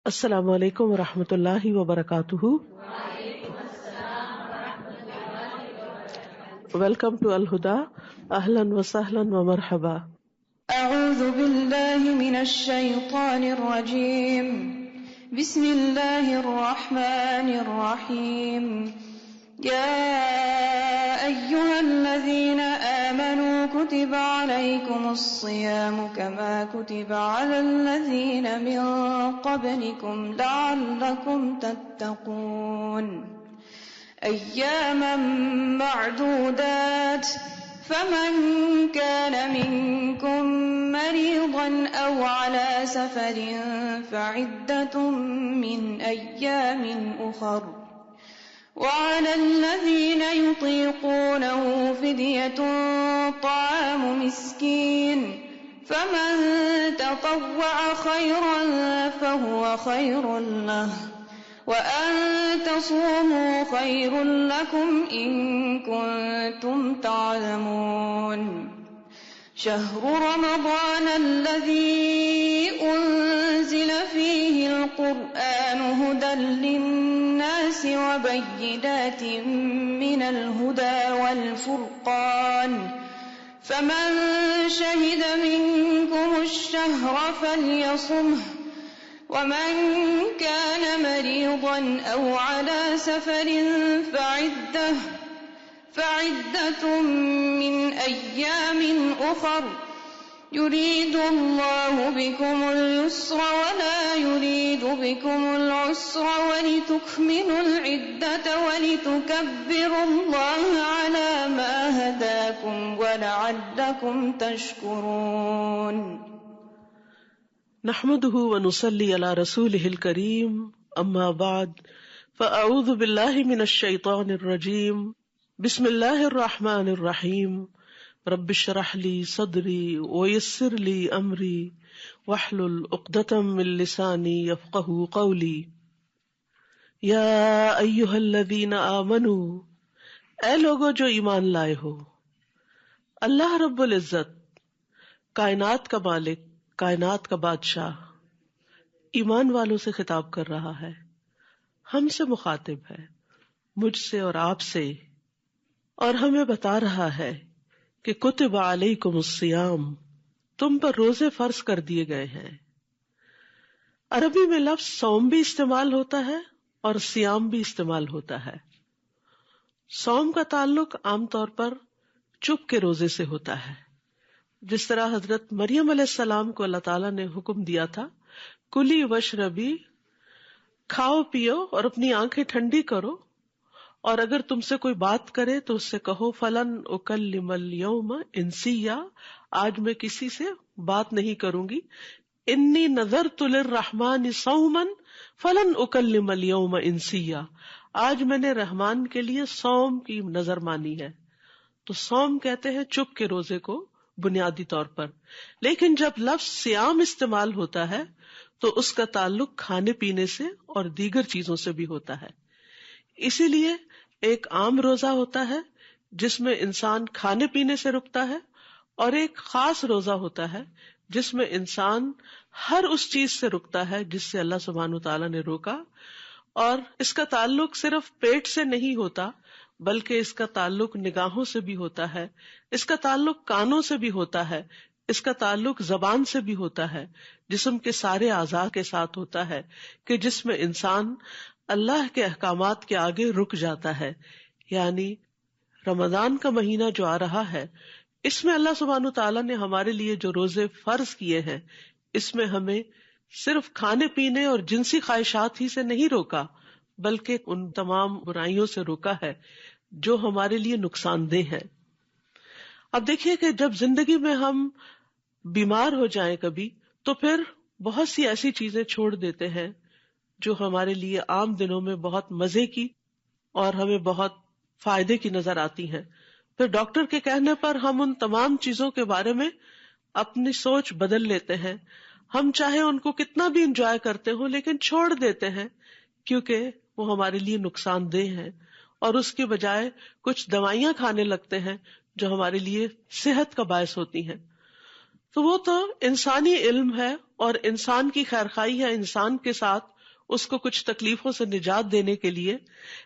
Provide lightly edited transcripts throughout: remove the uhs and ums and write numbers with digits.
السلام علیکم ورحمۃ اللہ وبرکاتہ. ویلکم ٹو الہدا. اہلا وسہلا ومرحبا. اعوذ باللہ من الشیطان الرجیم. بسم اللہ الرحمن الرحیم. یا ایہا الذین آمنوا کتب علیکم الصیام کما کتب علی الذین من قبلکم لعلکم تتقون ایاما معدودات فمن كان منكم مريضا أو على سفر فعدة من أيام أخر وعلى الذين يطيقونه فدية طعام مسكين فمن تطوع خيرا فهو خير له وَأَن تَصُومُوا خَيْرٌ لَكُمْ إِن كُنتُمْ تَعْلَمُونَ. شَهْرُ رَمَضَانَ الَّذِي أُنزِلَ فِيهِ الْقُرْآنُ هُدًى لِّلنَّاسِ وَبَيِّنَاتٍ مِّنَ الْهُدَى وَالْفُرْقَانِ فَمَن شَهِدَ مِنكُمُ الشَّهْرَ فَلْيَصُمْهُ ومن كان مريضا أو على سفر فعدة من أيام أخر يريد الله بكم اليسر ولا يريد بكم العسر ولتكملوا العدة ولتكبروا الله على ما هداكم ولعلكم تشكرون. نحمده ونصلي على رسوله الكريم. اما بعد فاعوذ بالله من الشيطان الرجيم. بسم الله الرحمن الرحيم. رب اشرح لي صدري ويسر لي امري واحلل عقدة من لساني يفقهوا قولي. يا ايها الذين آمنوا، اے لوگو جو ایمان لائے ہو. اللہ رب العزت کائنات کا مالک، کائنات کا بادشاہ ایمان والوں سے خطاب کر رہا ہے، ہم سے مخاطب ہے، مجھ سے اور آپ سے، اور ہمیں بتا رہا ہے کہ کتب علیکم الصیام، تم پر روزے فرض کر دیے گئے ہیں. عربی میں لفظ صوم بھی استعمال ہوتا ہے اور صیام بھی استعمال ہوتا ہے. صوم کا تعلق عام طور پر چپ کے روزے سے ہوتا ہے، جس طرح حضرت مریم علیہ السلام کو اللہ تعالیٰ نے حکم دیا تھا، کلی وشربی، کھاؤ پیو اور اپنی آنکھیں ٹھنڈی کرو، اور اگر تم سے کوئی بات کرے تو اس سے کہو فلن اکلم اليوم انسیا، آج میں کسی سے بات نہیں کروں گی. انی نذرت للرحمن صوما فلن اکلم اليوم انسیا، آج میں نے رحمان کے لیے صوم کی نظر مانی ہے. تو صوم کہتے ہیں چپ کے روزے کو بنیادی طور پر، لیکن جب لفظ صیام استعمال ہوتا ہے تو اس کا تعلق کھانے پینے سے اور دیگر چیزوں سے بھی ہوتا ہے. اسی لیے ایک عام روزہ ہوتا ہے جس میں انسان کھانے پینے سے رکتا ہے، اور ایک خاص روزہ ہوتا ہے جس میں انسان ہر اس چیز سے رکتا ہے جس سے اللہ سبحانہ وتعالیٰ نے روکا. اور اس کا تعلق صرف پیٹ سے نہیں ہوتا بلکہ اس کا تعلق نگاہوں سے بھی ہوتا ہے، اس کا تعلق کانوں سے بھی ہوتا ہے، اس کا تعلق زبان سے بھی ہوتا ہے، جسم کے سارے اعضاء کے ساتھ ہوتا ہے، کہ جس میں انسان اللہ کے احکامات کے آگے رک جاتا ہے. یعنی رمضان کا مہینہ جو آ رہا ہے، اس میں اللہ سبحانہ تعالیٰ نے ہمارے لیے جو روزے فرض کیے ہیں، اس میں ہمیں صرف کھانے پینے اور جنسی خواہشات ہی سے نہیں روکا بلکہ ان تمام برائیوں سے روکا ہے جو ہمارے لیے نقصان دہ ہے. اب دیکھیے کہ جب زندگی میں ہم بیمار ہو جائیں کبھی، تو پھر بہت سی ایسی چیزیں چھوڑ دیتے ہیں جو ہمارے لیے عام دنوں میں بہت مزے کی اور ہمیں بہت فائدے کی نظر آتی ہیں. پھر ڈاکٹر کے کہنے پر ہم ان تمام چیزوں کے بارے میں اپنی سوچ بدل لیتے ہیں. ہم چاہے ان کو کتنا بھی انجوائے کرتے ہوں لیکن چھوڑ دیتے ہیں کیونکہ وہ ہمارے لیے نقصان دہ ہیں، اور اس کے بجائے کچھ دوائیاں کھانے لگتے ہیں جو ہمارے لیے صحت کا باعث ہوتی ہیں. تو وہ تو انسانی علم ہے اور انسان کی خیرخواہی ہے انسان کے ساتھ، اس کو کچھ تکلیفوں سے نجات دینے کے لیے.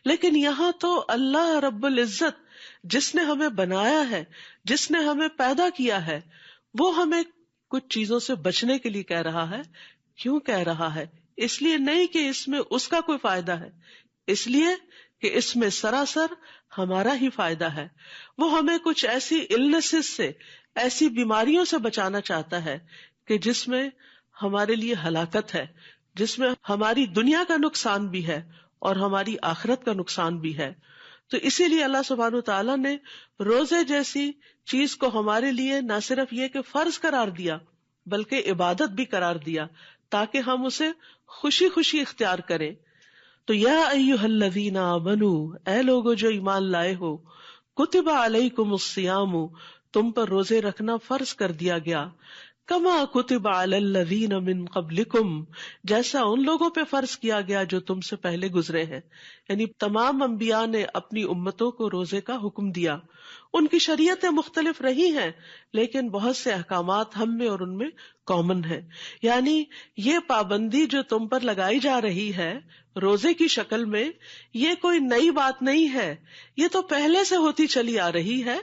لیکن یہاں تو اللہ رب العزت جس نے ہمیں بنایا ہے، جس نے ہمیں پیدا کیا ہے، وہ ہمیں کچھ چیزوں سے بچنے کے لیے کہہ رہا ہے. کیوں کہہ رہا ہے؟ اس لیے نہیں کہ اس میں اس کا کوئی فائدہ ہے، اس لیے کہ اس میں سراسر ہمارا ہی فائدہ ہے. وہ ہمیں کچھ ایسی النسز سے، ایسی بیماریوں سے بچانا چاہتا ہے کہ جس میں ہمارے لیے ہلاکت ہے، جس میں ہماری دنیا کا نقصان بھی ہے اور ہماری آخرت کا نقصان بھی ہے. تو اسی لیے اللہ سبحانہ وتعالیٰ نے روزے جیسی چیز کو ہمارے لیے نہ صرف یہ کہ فرض قرار دیا بلکہ عبادت بھی قرار دیا تاکہ ہم اسے خوشی خوشی اختیار کریں. تو یا ایھا الذین آمنوا، اے لوگو جو ایمان لائے ہو، کتب علیکم الصیام، تم پر روزے رکھنا فرض کر دیا گیا، کما کتب علی الذین من قبلکم، جیسا ان لوگوں پہ فرض کیا گیا جو تم سے پہلے گزرے ہیں. یعنی تمام انبیاء نے اپنی امتوں کو روزے کا حکم دیا. ان کی شریعتیں مختلف رہی ہیں لیکن بہت سے احکامات ہم میں اور ان میں کامن ہیں. یعنی یہ پابندی جو تم پر لگائی جا رہی ہے روزے کی شکل میں، یہ کوئی نئی بات نہیں ہے، یہ تو پہلے سے ہوتی چلی آ رہی ہے.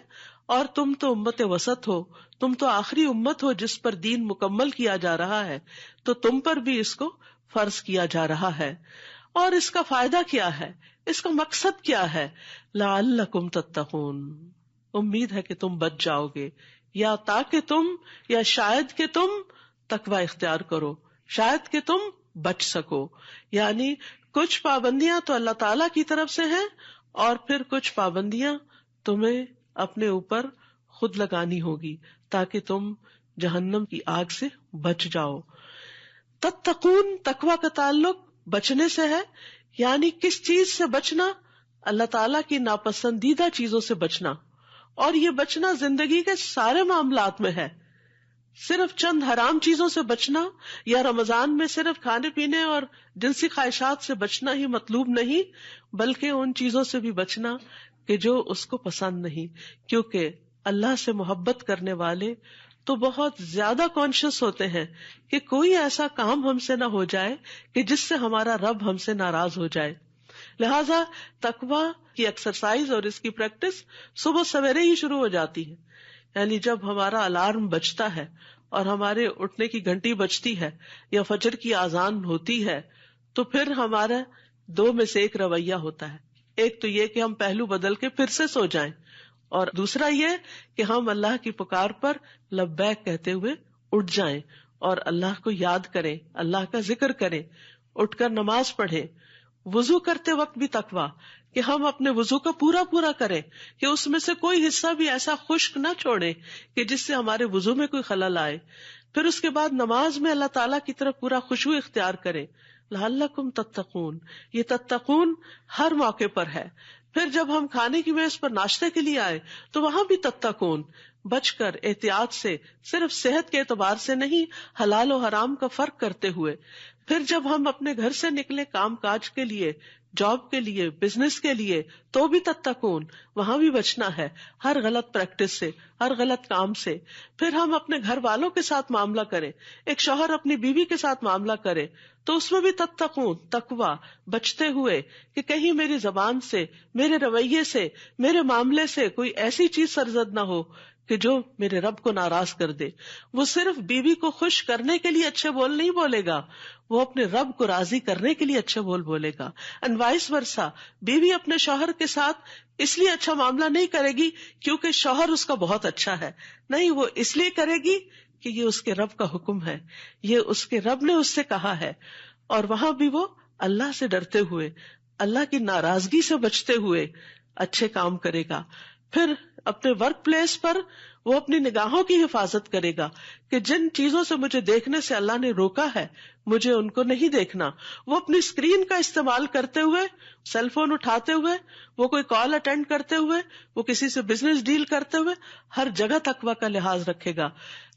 اور تم تو امت وسط ہو، تم تو آخری امت ہو جس پر دین مکمل کیا جا رہا ہے، تو تم پر بھی اس کو فرض کیا جا رہا ہے. اور اس کا فائدہ کیا ہے، اس کا مقصد کیا ہے؟ لعلکم تتقون، امید ہے کہ تم بچ جاؤ گے، یا تاکہ تم، یا شاید کہ تم تقوی اختیار کرو، شاید کہ تم بچ سکو. یعنی کچھ پابندیاں تو اللہ تعالی کی طرف سے ہیں اور پھر کچھ پابندیاں تمہیں اپنے اوپر خود لگانی ہوگی تاکہ تم جہنم کی آگ سے بچ جاؤ. تتقون، تقوی کا تعلق بچنے سے ہے. یعنی کس چیز سے بچنا؟ اللہ تعالیٰ کی ناپسندیدہ چیزوں سے بچنا. اور یہ بچنا زندگی کے سارے معاملات میں ہے. صرف چند حرام چیزوں سے بچنا یا رمضان میں صرف کھانے پینے اور جنسی خواہشات سے بچنا ہی مطلوب نہیں، بلکہ ان چیزوں سے بھی بچنا کہ جو اس کو پسند نہیں. کیونکہ اللہ سے محبت کرنے والے تو بہت زیادہ کانشیس ہوتے ہیں کہ کوئی ایسا کام ہم سے نہ ہو جائے کہ جس سے ہمارا رب ہم سے ناراض ہو جائے. لہذا تقوی کی ایکسرسائز اور اس کی پریکٹس صبح سویرے ہی شروع ہو جاتی ہے. یعنی جب ہمارا الارم بجتا ہے اور ہمارے اٹھنے کی گھنٹی بجتی ہے یا فجر کی اذان ہوتی ہے تو پھر ہمارا دو میں سے ایک رویہ ہوتا ہے. ایک تو یہ کہ ہم پہلو بدل کے پھر سے سو جائیں، اور دوسرا یہ کہ ہم اللہ کی پکار پر لبیک کہتے ہوئے اٹھ جائیں اور اللہ کو یاد کریں، اللہ کا ذکر کریں، اٹھ کر نماز پڑھیں. وضو کرتے وقت بھی تقویٰ کہ ہم اپنے وضو کا پورا کریں کہ اس میں سے کوئی حصہ بھی ایسا خشک نہ چھوڑیں کہ جس سے ہمارے وضو میں کوئی خلل آئے. پھر اس کے بعد نماز میں اللہ تعالیٰ کی طرف پورا خشوع اختیار کریں. لعلکم تتقون، یہ تتقون ہر موقع پر ہے. پھر جب ہم کھانے کی میز پر ناشتے کے لیے آئے تو وہاں بھی تتقون، بچ کر احتیاط سے، صرف صحت کے اعتبار سے نہیں، حلال و حرام کا فرق کرتے ہوئے. پھر جب ہم اپنے گھر سے نکلے کام کاج کے لیے، جاب کے لیے، بزنس کے لیے، تو بھی تتقون، وہاں بھی بچنا ہے ہر غلط پریکٹس سے، ہر غلط کام سے. پھر ہم اپنے گھر والوں کے ساتھ معاملہ کریں، ایک شوہر اپنی بیوی کے ساتھ معاملہ کرے تو اس میں بھی تتقون، تقوی، بچتے ہوئے کہ کہیں میری زبان سے، میرے رویے سے، میرے معاملے سے کوئی ایسی چیز سرزد نہ ہو کہ جو میرے رب کو ناراض کر دے. وہ صرف بیوی کو خوش کرنے کے لیے اچھے بول نہیں بولے گا، وہ اپنے رب کو راضی کرنے کے لیے اچھے بول بولے گا. اینڈ وائس ورسا، بیوی اپنے شوہر کے ساتھ اس لیے اچھا معاملہ نہیں کرے گی کیونکہ شوہر اس کا بہت اچھا ہے، نہیں، وہ اس لیے کرے گی کہ یہ اس کے رب کا حکم ہے، یہ اس کے رب نے اس سے کہا ہے. اور وہاں بھی وہ اللہ سے ڈرتے ہوئے، اللہ کی ناراضگی سے بچتے ہوئے اچھے کام کرے گا. پھر اپنے ورک پلیس پر وہ اپنی نگاہوں کی حفاظت کرے گا کہ جن چیزوں سے مجھے دیکھنے سے اللہ نے روکا ہے مجھے ان کو نہیں دیکھنا. وہ اپنی اسکرین کا استعمال کرتے ہوئے، سیل فون اٹھاتے ہوئے، وہ کوئی کال اٹینڈ کرتے ہوئے، وہ کسی سے بزنس ڈیل کرتے ہوئے ہر جگہ تقوی کا لحاظ رکھے گا.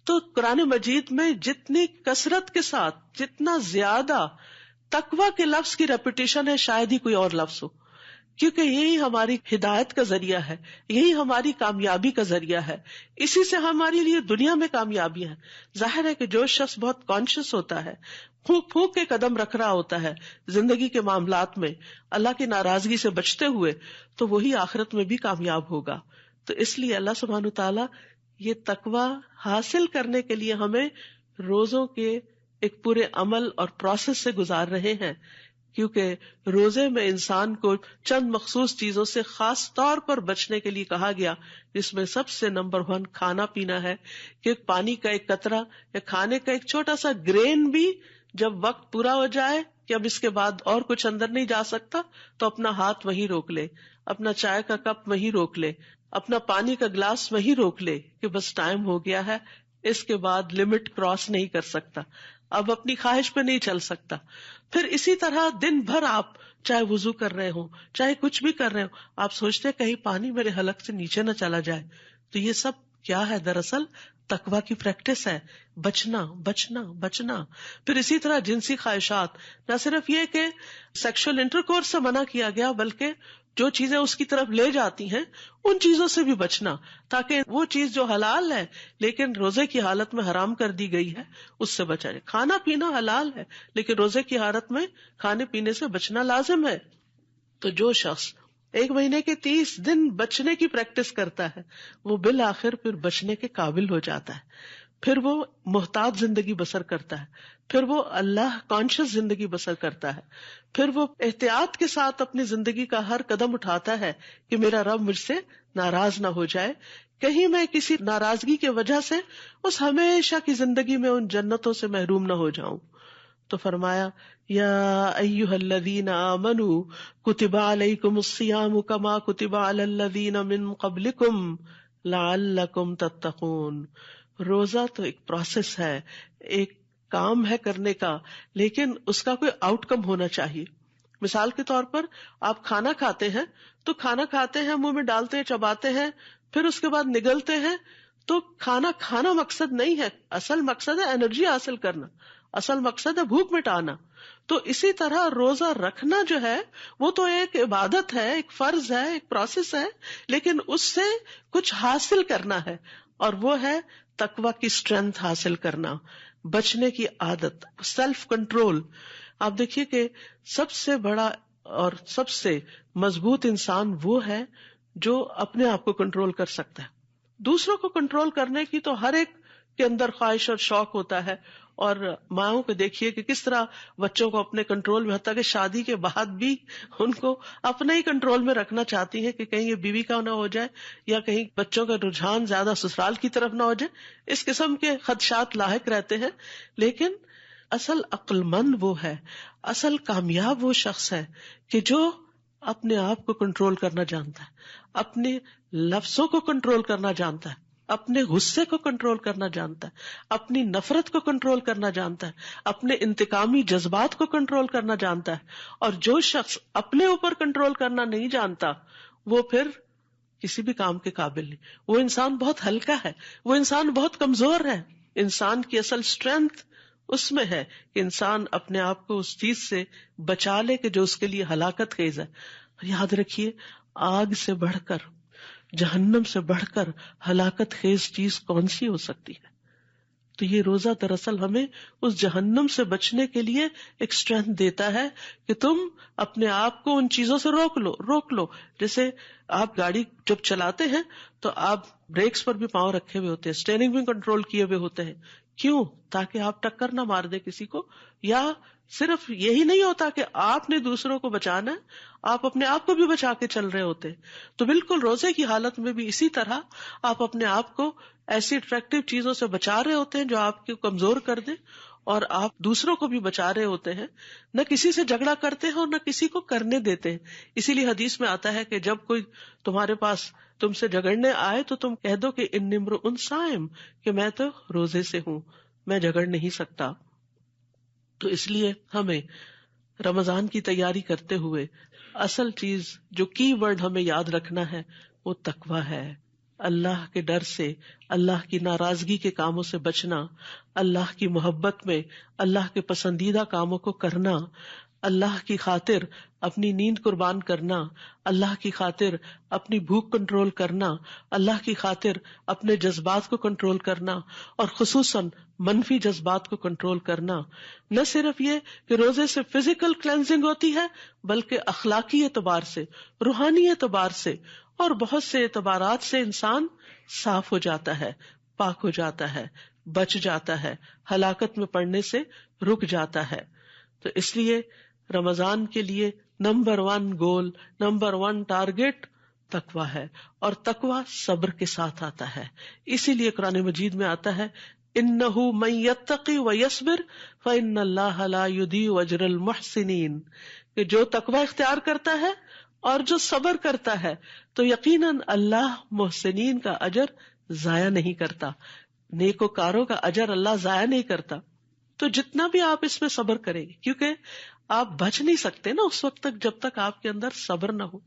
تو قرآن مجید میں جتنی کثرت کے ساتھ، جتنا زیادہ تقوی کے لفظ کی ریپیٹیشن ہے شاید ہی کوئی اور لفظ ہو. کیونکہ یہی ہماری ہدایت کا ذریعہ ہے، یہی ہماری کامیابی کا ذریعہ ہے، اسی سے ہمارے لیے دنیا میں کامیابی ہے۔ ظاہر ہے کہ جو شخص بہت کانشیس ہوتا ہے، پھونک پھونک کے قدم رکھ رہا ہوتا ہے زندگی کے معاملات میں اللہ کی ناراضگی سے بچتے ہوئے، تو وہی آخرت میں بھی کامیاب ہوگا۔ تو اس لیے اللہ سبحانہ وتعالیٰ یہ تقوی حاصل کرنے کے لیے ہمیں روزوں کے ایک پورے عمل اور پروسیس سے گزار رہے ہیں، کیونکہ روزے میں انسان کو چند مخصوص چیزوں سے خاص طور پر بچنے کے لیے کہا گیا، جس میں سب سے نمبر 1 کھانا پینا ہے، کہ پانی کا ایک قطرہ یا کھانے کا ایک چھوٹا سا گرین بھی جب وقت پورا ہو جائے کہ اب اس کے بعد اور کچھ اندر نہیں جا سکتا، تو اپنا ہاتھ وہیں روک لے، اپنا چائے کا کپ وہیں روک لے، اپنا پانی کا گلاس وہیں روک لے کہ بس ٹائم ہو گیا ہے، اس کے بعد لمٹ کراس نہیں کر سکتا، اب اپنی خواہش پہ نہیں چل سکتا۔ پھر اسی طرح دن بھر آپ چاہے وضو کر رہے ہوں، چاہے کچھ بھی کر رہے ہوں، آپ سوچتے ہیں کہیں پانی میرے حلق سے نیچے نہ چلا جائے، تو یہ سب کیا ہے؟ دراصل تقویٰ کی پریکٹس ہے، بچنا بچنا بچنا۔ پھر اسی طرح جنسی خواہشات، نہ صرف یہ کہ سیکشل انٹرکورس سے منع کیا گیا، بلکہ جو چیزیں اس کی طرف لے جاتی ہیں ان چیزوں سے بھی بچنا، تاکہ وہ چیز جو حلال ہے لیکن روزے کی حالت میں حرام کر دی گئی ہے اس سے بچا جائے۔ کھانا پینا حلال ہے لیکن روزے کی حالت میں کھانے پینے سے بچنا لازم ہے۔ تو جو شخص 1 مہینے کے 30 دن بچنے کی پریکٹس کرتا ہے، وہ بالآخر پھر بچنے کے قابل ہو جاتا ہے، پھر وہ محتاط زندگی بسر کرتا ہے، پھر وہ اللہ کانشیس زندگی بسر کرتا ہے، پھر وہ احتیاط کے ساتھ اپنی زندگی کا ہر قدم اٹھاتا ہے کہ میرا رب مجھ سے ناراض نہ ہو جائے، کہیں میں کسی ناراضگی کی وجہ سے اس ہمیشہ کی زندگی میں ان جنتوں سے محروم نہ ہو جاؤں۔ تو فرمایا یا ایھا الذین آمنوا کتب علیکم الصیام کما کتب علی الذین من قبلکم لعلکم تتقون۔ روزہ تو ایک پروسیس ہے، ایک کام ہے کرنے کا، لیکن اس کا کوئی آؤٹ کم ہونا چاہیے۔ مثال کے طور پر آپ کھانا کھاتے ہیں تو کھانا کھاتے ہیں، منہ میں ڈالتے ہیں، چباتے ہیں، پھر اس کے بعد نگلتے ہیں، تو کھانا کھانا مقصد نہیں ہے، اصل مقصد ہے انرجی حاصل کرنا، اصل مقصد ہے بھوک مٹانا۔ تو اسی طرح روزہ رکھنا جو ہے وہ تو ایک عبادت ہے، ایک فرض ہے، ایک پروسیس ہے، لیکن اس سے کچھ حاصل کرنا ہے، اور وہ ہے تقویٰ کی اسٹرینتھ حاصل کرنا، بچنے کی عادت، سیلف کنٹرول۔ آپ دیکھیے کہ سب سے بڑا اور سب سے مضبوط انسان وہ ہے جو اپنے آپ کو کنٹرول کر سکتا ہے۔ دوسروں کو کنٹرول کرنے کی تو ہر ایک کے اندر خواہش اور شوق ہوتا ہے، اور ماؤں کو دیکھیے کہ کس طرح بچوں کو اپنے کنٹرول میں، حتیٰ کہ شادی کے بعد بھی ان کو اپنے ہی کنٹرول میں رکھنا چاہتی ہیں کہ کہیں یہ بیوی کا نہ ہو جائے، یا کہیں بچوں کا رجحان زیادہ سسرال کی طرف نہ ہو جائے، اس قسم کے خدشات لاحق رہتے ہیں۔ لیکن اصل عقل مند وہ ہے، اصل کامیاب وہ شخص ہے کہ جو اپنے آپ کو کنٹرول کرنا جانتا ہے، اپنے لفظوں کو کنٹرول کرنا جانتا ہے، اپنے غصے کو کنٹرول کرنا جانتا ہے، اپنی نفرت کو کنٹرول کرنا جانتا ہے، اپنے انتقامی جذبات کو کنٹرول کرنا جانتا ہے۔ اور جو شخص اپنے اوپر کنٹرول کرنا نہیں جانتا، وہ پھر کسی بھی کام کے قابل نہیں، وہ انسان بہت ہلکا ہے، وہ انسان بہت کمزور ہے۔ انسان کی اصل اسٹرینتھ اس میں ہے کہ انسان اپنے آپ کو اس چیز سے بچا لے کہ جو اس کے لیے ہلاکت خیز ہے۔ یاد رکھیے، آگ سے بڑھ کر، جہنم سے بڑھ کر ہلاکت خیز چیز کون سی ہو سکتی ہے؟ تو یہ روزہ دراصل ہمیں اس جہنم سے بچنے کے لیے ایک اسٹرینتھ دیتا ہے کہ تم اپنے آپ کو ان چیزوں سے روک لو۔ جیسے آپ گاڑی جب چلاتے ہیں تو آپ بریکس پر بھی پاؤں رکھے ہوئے ہوتے ہیں، اسٹیئرنگ بھی کنٹرول کیے ہوئے ہوتے ہیں، کیوں؟ تاکہ آپ ٹکر نہ مار دے کسی کو۔ یا صرف یہی نہیں ہوتا کہ آپ نے دوسروں کو بچانا ہے، آپ اپنے آپ کو بھی بچا کے چل رہے ہوتے ہیں۔ تو بالکل روزے کی حالت میں بھی اسی طرح آپ اپنے آپ کو ایسی اٹریکٹیو چیزوں سے بچا رہے ہوتے ہیں جو آپ کو کمزور کر دیں، اور آپ دوسروں کو بھی بچا رہے ہوتے ہیں، نہ کسی سے جھگڑا کرتے ہیں اور نہ کسی کو کرنے دیتے ہیں۔ اسی لیے حدیث میں آتا ہے کہ جب کوئی تمہارے پاس تم سے جھگڑنے آئے تو تم کہہ دو کہ انی امرؤ صائم، کہ میں تو روزے سے ہوں، میں جھگڑ نہیں سکتا۔ تو اس لیے ہمیں رمضان کی تیاری کرتے ہوئے اصل چیز جو کی ورڈ ہمیں یاد رکھنا ہے وہ تقویٰ ہے، اللہ کے ڈر سے، اللہ کی ناراضگی کے کاموں سے بچنا، اللہ کی محبت میں اللہ کے پسندیدہ کاموں کو کرنا، اللہ کی خاطر اپنی نیند قربان کرنا، اللہ کی خاطر اپنی بھوک کنٹرول کرنا، اللہ کی خاطر اپنے جذبات کو کنٹرول کرنا، اور خصوصاً منفی جذبات کو کنٹرول کرنا. نہ صرف یہ کہ روزے سے فزیکل کلینزنگ ہوتی ہے، بلکہ اخلاقی اعتبار سے، روحانی اعتبار سے اور بہت سے اعتبارات سے انسان صاف ہو جاتا ہے، پاک ہو جاتا ہے، بچ جاتا ہے، ہلاکت میں پڑنے سے رک جاتا ہے. تو اس لیے رمضان کے لیے نمبر 1 گول، نمبر 1 ٹارگٹ تقوی ہے، اور تقوی صبر کے ساتھ آتا ہے. اسی لیے قرآن مجید میں آتا ہے انہ من یتقی ویصبر فان اللہ لا یضیع اجر المحسنین، کہ جو تقوی اختیار کرتا ہے اور جو صبر کرتا ہے تو یقیناً اللہ محسنین کا اجر ضائع نہیں کرتا، نیکوکاروں کا اجر اللہ ضائع نہیں کرتا. تو جتنا بھی آپ اس میں صبر کریں گے، کیونکہ آپ بچ نہیں سکتے نا اس وقت تک جب تک آپ کے اندر صبر نہ ہو.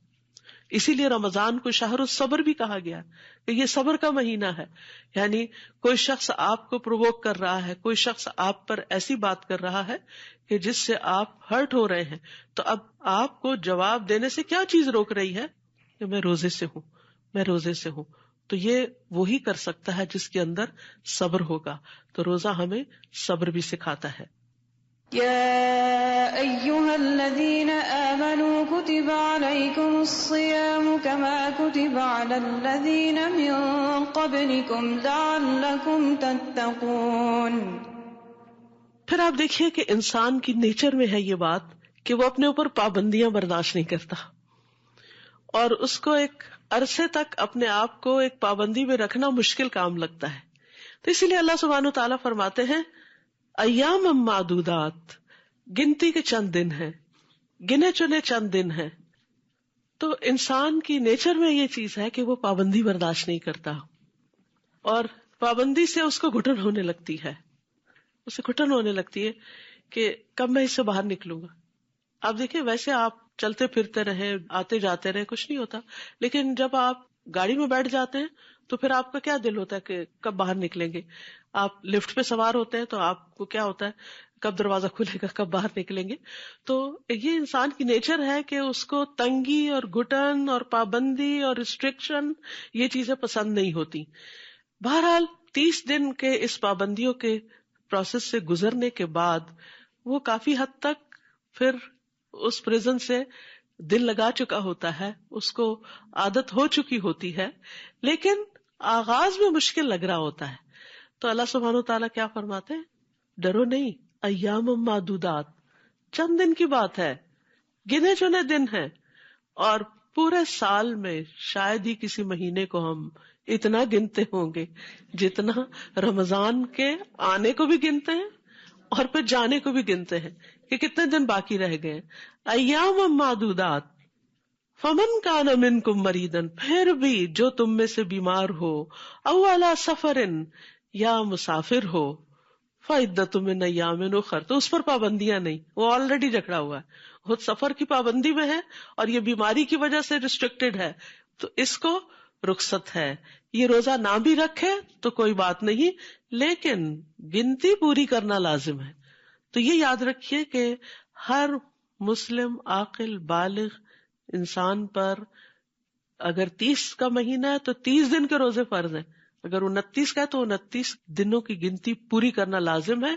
اسی لیے رمضان کو شہر الصبر بھی کہا گیا کہ یہ صبر کا مہینہ ہے. یعنی کوئی شخص آپ کو پرووک کر رہا ہے، کوئی شخص آپ پر ایسی بات کر رہا ہے کہ جس سے آپ ہرٹ ہو رہے ہیں، تو اب آپ کو جواب دینے سے کیا چیز روک رہی ہے کہ میں روزے سے ہوں، میں روزے سے ہوں. تو یہ وہی کر سکتا ہے جس کے اندر صبر ہوگا. تو روزہ ہمیں صبر بھی سکھاتا ہے. يا أيها الذين آمنوا كتب عليكم الصيام كما كتب على الذين من قبلكم لعلكم تتقون. پھر آپ دیکھیے کہ انسان کی نیچر میں ہے یہ بات کہ وہ اپنے اوپر پابندیاں برداشت نہیں کرتا، اور اس کو ایک عرصے تک اپنے آپ کو ایک پابندی میں رکھنا مشکل کام لگتا ہے. تو اسی لیے اللہ سبحانہ وتعالیٰ فرماتے ہیں ایام معدودات، گنتی کے چند دن ہیں، گنے چنے چند دن ہیں. تو انسان کی نیچر میں یہ چیز ہے کہ وہ پابندی برداشت نہیں کرتا، اور پابندی سے اس کو گھٹن ہونے لگتی ہے، اسے گھٹن ہونے لگتی ہے کہ کب میں اس سے باہر نکلوں گا. آپ دیکھیں ویسے آپ چلتے پھرتے رہے، آتے جاتے رہے، کچھ نہیں ہوتا، لیکن جب آپ گاڑی میں بیٹھ جاتے ہیں تو پھر آپ کا کیا دل ہوتا ہے کہ کب باہر نکلیں گے. آپ لفٹ پہ سوار ہوتے ہیں تو آپ کو کیا ہوتا ہے کب دروازہ کھلے گا، کب باہر نکلیں گے. تو یہ انسان کی نیچر ہے کہ اس کو تنگی اور گھٹن اور پابندی اور ریسٹرکشن یہ چیزیں پسند نہیں ہوتی. بہرحال 30 دن کے اس پابندیوں کے پروسیس سے گزرنے کے بعد وہ کافی حد تک پھر اس پریزن سے دل لگا چکا ہوتا ہے، اس کو عادت ہو چکی ہوتی ہے، لیکن آغاز میں مشکل لگ رہا ہوتا ہے. تو اللہ سبحانہ وتعالیٰ کیا فرماتے ہیں، ڈرو نہیں، ایام معدودات، چند دن کی بات ہے، گنے چنے دن ہیں، اور پورے سال میں شاید ہی کسی مہینے کو ہم اتنا گنتے ہوں گے جتنا رمضان کے آنے کو بھی گنتے ہیں اور پھر جانے کو بھی گنتے ہیں کہ کتنے دن باقی رہ گئے. ایام معدودات فمن کان منکم مریضا، پھر بھی جو تم میں سے بیمار ہو، او علی سفر، یا مسافر ہو، فعدۃ من ایام اخر، تو اس پر پابندیاں نہیں، وہ آلریڈی جکڑا ہوا ہے، خود سفر کی پابندی میں ہے اور یہ بیماری کی وجہ سے ریسٹرکٹیڈ ہے، تو اس کو رخصت ہے. یہ روزہ نہ بھی رکھے تو کوئی بات نہیں، لیکن گنتی پوری کرنا لازم ہے. تو یہ یاد رکھیے کہ ہر مسلم عاقل بالغ انسان پر اگر 30 کا مہینہ ہے تو 30 دن کے روزے فرض ہیں، اگر 29 کا ہے تو 29 دنوں کی گنتی پوری کرنا لازم ہے.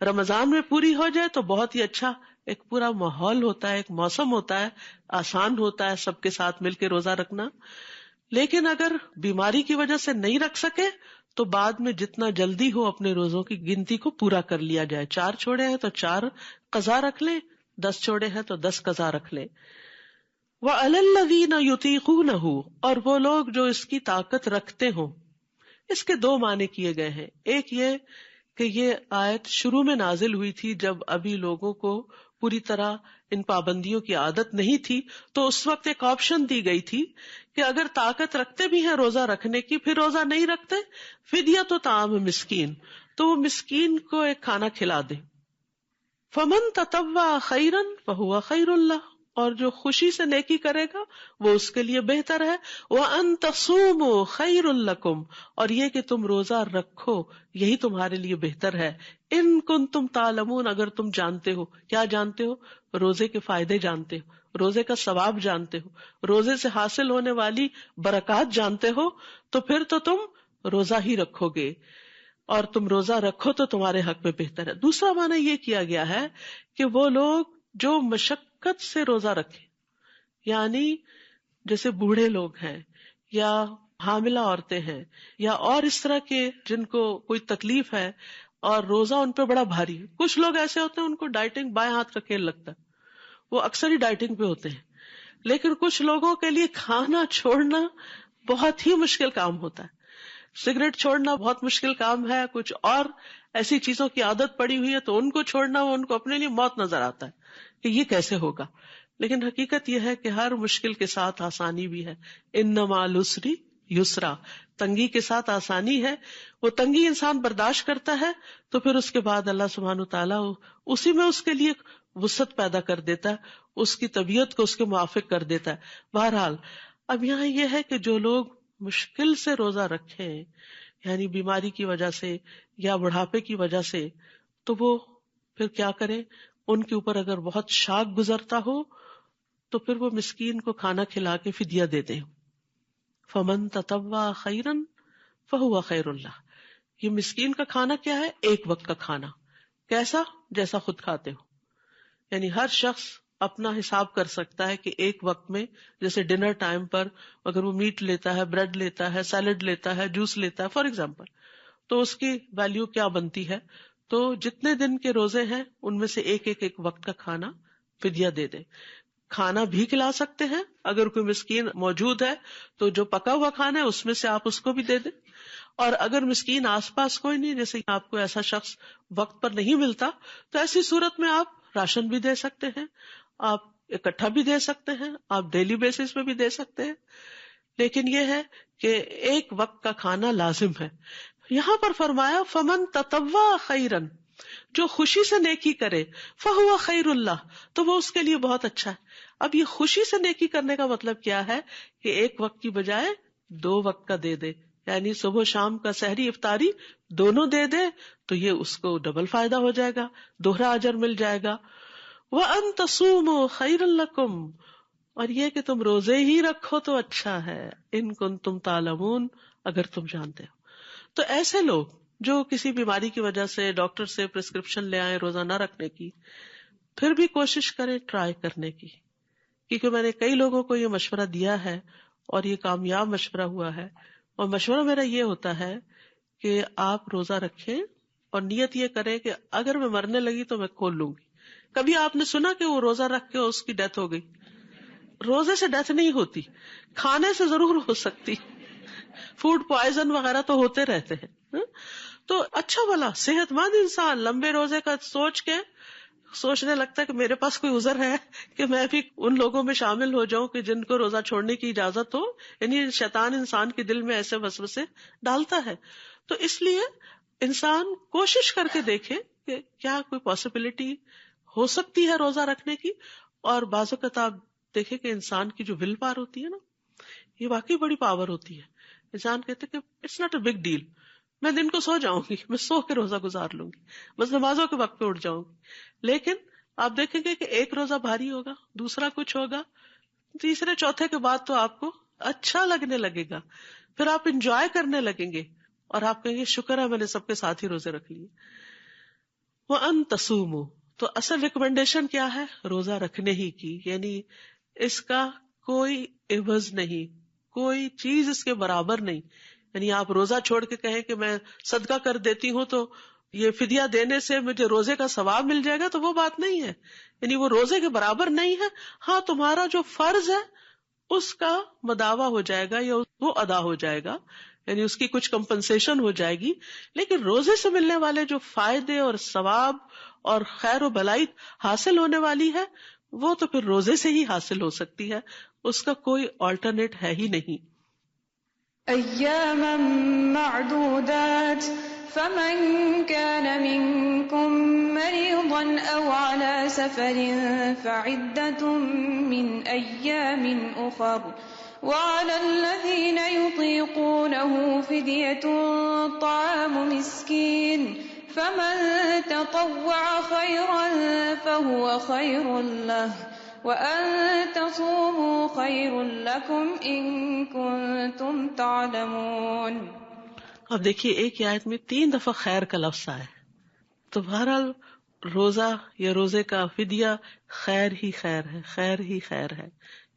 رمضان میں پوری ہو جائے تو بہت ہی اچھا، ایک پورا ماحول ہوتا ہے، ایک موسم ہوتا ہے، آسان ہوتا ہے سب کے ساتھ مل کے روزہ رکھنا. لیکن اگر بیماری کی وجہ سے نہیں رکھ سکے تو بعد میں جتنا جلدی ہو اپنے روزوں کی گنتی کو پورا کر لیا جائے. 4 چھوڑے ہیں تو 4 قضا رکھ لیں، 10 چھوڑے ہیں تو 10 قضا رکھ لیں. وَعَلَى الَّذِينَ يُطِيقُونَهُ، اور وہ لوگ جو اس کی طاقت رکھتے ہوں. اس کے 2 معنی کیے گئے ہیں. ایک یہ کہ یہ آیت شروع میں نازل ہوئی تھی جب ابھی لوگوں کو پوری طرح ان پابندیوں کی عادت نہیں تھی، تو اس وقت ایک آپشن دی گئی تھی کہ اگر طاقت رکھتے بھی ہیں روزہ رکھنے کی، پھر روزہ نہیں رکھتے، فدیہ طعام مسکین، تو وہ مسکین کو ایک کھانا کھلا دیں. فمن تطوع خیرا فہو خیر اللہ، اور جو خوشی سے نیکی کرے گا وہ اس کے لیے بہتر ہے. وَأَن تَصُومُوا خَيْرٌ لَكُمْ، اور یہ کہ تم روزہ رکھو یہی تمہارے لیے بہتر ہے. ان کنتم تعلمون، اگر تم جانتے ہو. کیا جانتے ہو؟ روزے کے فائدے جانتے ہو، روزے کا ثواب جانتے ہو، روزے سے حاصل ہونے والی برکات جانتے ہو، تو پھر تو تم روزہ ہی رکھو گے، اور تم روزہ رکھو تو تمہارے حق میں بہتر ہے. دوسرا معنی یہ کیا گیا ہے کہ وہ لوگ جو مشقت سے روزہ رکھے، یعنی جیسے بوڑھے لوگ ہیں یا حاملہ عورتیں ہیں یا اور اس طرح کے جن کو کوئی تکلیف ہے اور روزہ ان پہ بڑا بھاری ہے. کچھ لوگ ایسے ہوتے ہیں ان کو ڈائٹنگ بائیں ہاتھ کا کھیل لگتا ہے، وہ اکثر ہی ڈائٹنگ پہ ہوتے ہیں. لیکن کچھ لوگوں کے لیے کھانا چھوڑنا بہت ہی مشکل کام ہوتا ہے. سگریٹ چھوڑنا بہت مشکل کام ہے، کچھ اور ایسی چیزوں کی عادت پڑی ہوئی ہے تو ان کو چھوڑنا وہ ان کو اپنے لیے موت نظر آتا ہے کہ یہ کیسے ہوگا. لیکن حقیقت یہ ہے کہ ہر مشکل کے ساتھ آسانی بھی ہے. ان مع العسر یسرا، تنگی کے ساتھ آسانی ہے. وہ تنگی انسان برداشت کرتا ہے تو پھر اس کے بعد اللہ سبحانہ وتعالیٰ اسی میں اس کے لیے وسعت پیدا کر دیتا ہے، اس کی طبیعت کو اس کے موافق کر دیتا ہے. بہرحال اب یہاں یہ ہے کہ جو لوگ مشکل سے روزہ رکھیں، یعنی بیماری کی وجہ سے یا بڑھاپے کی وجہ سے، تو وہ پھر کیا کریں؟ ان کے اوپر اگر بہت شاق گزرتا ہو تو پھر وہ مسکین کو کھانا کھلا کے فدیہ دے دیں. فمن تطوع خیرا فہو خیر اللہ. یہ مسکین کا کھانا کیا ہے؟ ایک وقت کا کھانا. کیسا؟ جیسا خود کھاتے ہو. یعنی ہر شخص اپنا حساب کر سکتا ہے کہ ایک وقت میں، جیسے ڈنر ٹائم پر اگر وہ میٹ لیتا ہے، بریڈ لیتا ہے، سیلڈ لیتا ہے، جوس لیتا ہے فار ایگزامپل، تو اس کی ویلیو کیا بنتی ہے. تو جتنے دن کے روزے ہیں ان میں سے ایک وقت کا کھانا فدیہ دے دیں. کھانا بھی کھلا سکتے ہیں، اگر کوئی مسکین موجود ہے تو جو پکا ہوا کھانا ہے اس میں سے آپ اس کو بھی دے دیں. اور اگر مسکین آس پاس کوئی نہیں، جیسے آپ کو ایسا شخص وقت پر نہیں ملتا، تو ایسی صورت میں آپ راشن بھی دے سکتے ہیں، آپ اکٹھا بھی دے سکتے ہیں، آپ ڈیلی بیسس پہ بھی دے سکتے ہیں. لیکن یہ ہے کہ ایک وقت کا کھانا لازم ہے. یہاں پر فرمایا فمن تطوع خیرن، جو خوشی سے نیکی کرے، فہو خیر اللہ، تو وہ اس کے لیے بہت اچھا ہے. اب یہ خوشی سے نیکی کرنے کا مطلب کیا ہے کہ ایک وقت کی بجائے 2 وقت کا دے دے، یعنی صبح شام کا سحری افطاری دونوں دے دے تو یہ اس کو ڈبل فائدہ ہو جائے گا، دوہرا اجر مل جائے گا. وَأَن تَصُومُوا خَيْرٌ لَكُمْ، اور یہ کہ تم روزے ہی رکھو تو اچھا ہے. ان کنتم تعلمون، اگر تم جانتے ہو. تو ایسے لوگ جو کسی بیماری کی وجہ سے ڈاکٹر سے پرسکرپشن لے آئے روزہ نہ رکھنے کی، پھر بھی کوشش کریں ٹرائی کرنے کی، کیونکہ میں نے کئی لوگوں کو یہ مشورہ دیا ہے اور یہ کامیاب مشورہ ہوا ہے. اور مشورہ میرا یہ ہوتا ہے کہ آپ روزہ رکھیں اور نیت یہ کریں کہ اگر میں مرنے لگی تو میں کھول لوں گی. کبھی آپ نے سنا کہ وہ روزہ رکھ کے اس کی ڈیتھ ہو گئی؟ روزے سے ڈیتھ نہیں ہوتی، کھانے سے ضرور ہو سکتی، فوڈ پوائزن وغیرہ تو ہوتے رہتے ہیں. تو اچھا بھلا صحت مند انسان لمبے روزے کا سوچ کے سوچنے لگتا ہے کہ میرے پاس کوئی عذر ہے کہ میں بھی ان لوگوں میں شامل ہو جاؤں کہ جن کو روزہ چھوڑنے کی اجازت ہو. یعنی شیطان انسان کے دل میں ایسے وسوسے ڈالتا ہے. تو اس لیے انسان کوشش کر کے دیکھے کہ کیا کوئی پاسبلٹی ہو سکتی ہے روزہ رکھنے کی. اور بعض اوقات آپ دیکھیں کہ انسان کی جو ول پاور ہوتی ہے نا، یہ واقعی بڑی پاور ہوتی ہے. انسان کہتے کہ it's not a big deal, میں دن کو سو جاؤں گی، میں سو کے روزہ گزار لوں گی، بس نمازوں کے وقت پہ اٹھ جاؤں گی. لیکن آپ دیکھیں گے کہ ایک روزہ بھاری ہوگا، دوسرا کچھ ہوگا، تیسرے چوتھے کے بعد تو آپ کو اچھا لگنے لگے گا، پھر آپ انجوائے کرنے لگیں گے اور آپ کہیں گے شکر ہے میں نے سب کے ساتھ ہی روزے رکھ لیے. وَأَن تَصُومُوا، تو اصل ریکمنڈیشن کیا ہے؟ روزہ رکھنے ہی کی. یعنی اس کا کوئی عوض نہیں، کوئی چیز اس کے برابر نہیں. یعنی آپ روزہ چھوڑ کے کہیں کہ میں صدقہ کر دیتی ہوں تو یہ فدیہ دینے سے مجھے روزے کا ثواب مل جائے گا، تو وہ بات نہیں ہے. یعنی وہ روزے کے برابر نہیں ہے. ہاں تمہارا جو فرض ہے اس کا مداوع ہو جائے گا یا وہ ادا ہو جائے گا، یعنی اس کی کچھ کمپنسیشن ہو جائے گی. لیکن روزے سے ملنے والے جو فائدے اور ثواب اور خیر و بلائی حاصل ہونے والی ہے وہ تو پھر روزے سے ہی حاصل ہو سکتی ہے، اس کا کوئی آلٹرنیٹ ہے ہی نہیں. ایاما معدودات فمن كان منكم مريضا أو على سفر فعدة من أيام أخر وعلى الذين يطيقونه فدية طعام مسكين فمن تطوع خيرا فهو خير له وأن تصوموا خير لكم إن كنتم تعلمون. اب دیکھیے ایک آیت میں 3 دفعہ خیر کا لفظ آیا، تو بہرحال روزہ یا روزے کا فدیہ خیر ہی خیر ہے، خیر ہی خیر ہے،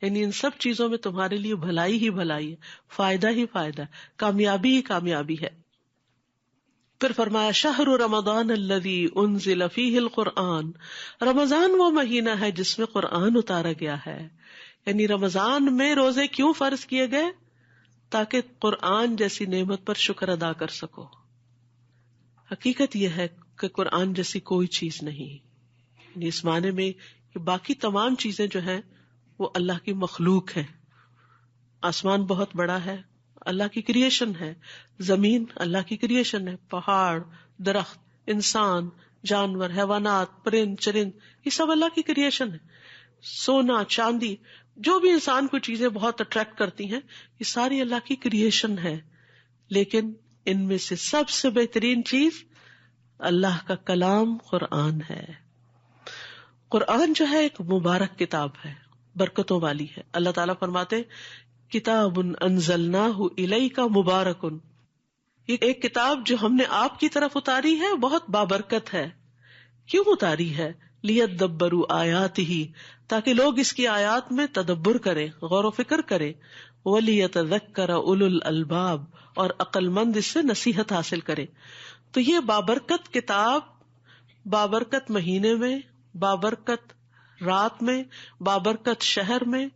یعنی ان سب چیزوں میں تمہارے لیے بھلائی ہی بھلائی ہے، فائدہ ہی فائدہ ہے، کامیابی ہی کامیابی ہے. پھر فرمایا شہر رمضان الذی انزل فیہ القرآن، رمضان وہ مہینہ ہے جس میں قرآن اتارا گیا ہے. یعنی رمضان میں روزے کیوں فرض کیے گئے؟ تاکہ قرآن جیسی نعمت پر شکر ادا کر سکو. حقیقت یہ ہے کہ قرآن جیسی کوئی چیز نہیں، یعنی اس معنی میں کہ باقی تمام چیزیں جو ہیں وہ اللہ کی مخلوق ہے. آسمان بہت بڑا ہے، اللہ کی کریشن ہے، زمین اللہ کی کریشن ہے، پہاڑ، درخت، انسان، جانور، حیوانات، پرند چرند، یہ سب اللہ کی کریشن ہے. سونا، چاندی، جو بھی انسان کو چیزیں بہت اٹریکٹ کرتی ہیں، یہ ساری اللہ کی کریشن ہے. لیکن ان میں سے سب سے بہترین چیز اللہ کا کلام قرآن ہے. قرآن جو ہے ایک مبارک کتاب ہے، برکتوں والی ہے. اللہ تعالیٰ فرماتے کتاب انزلناہ الیک مبارک، یہ ایک کتاب جو ہم نے آپ کی طرف اتاری ہے بہت بابرکت ہے. کیوں اتاری ہے؟ لیدبروا آیاتہ، تاکہ لوگ اس کی آیات میں تدبر کریں، غور و فکر کریں. ولیتذکر اولو الالباب، اور عقل مند اس سے نصیحت حاصل کریں. تو یہ بابرکت کتاب بابرکت مہینے میں، بابرکت رات میں، بابرکت شہر میں،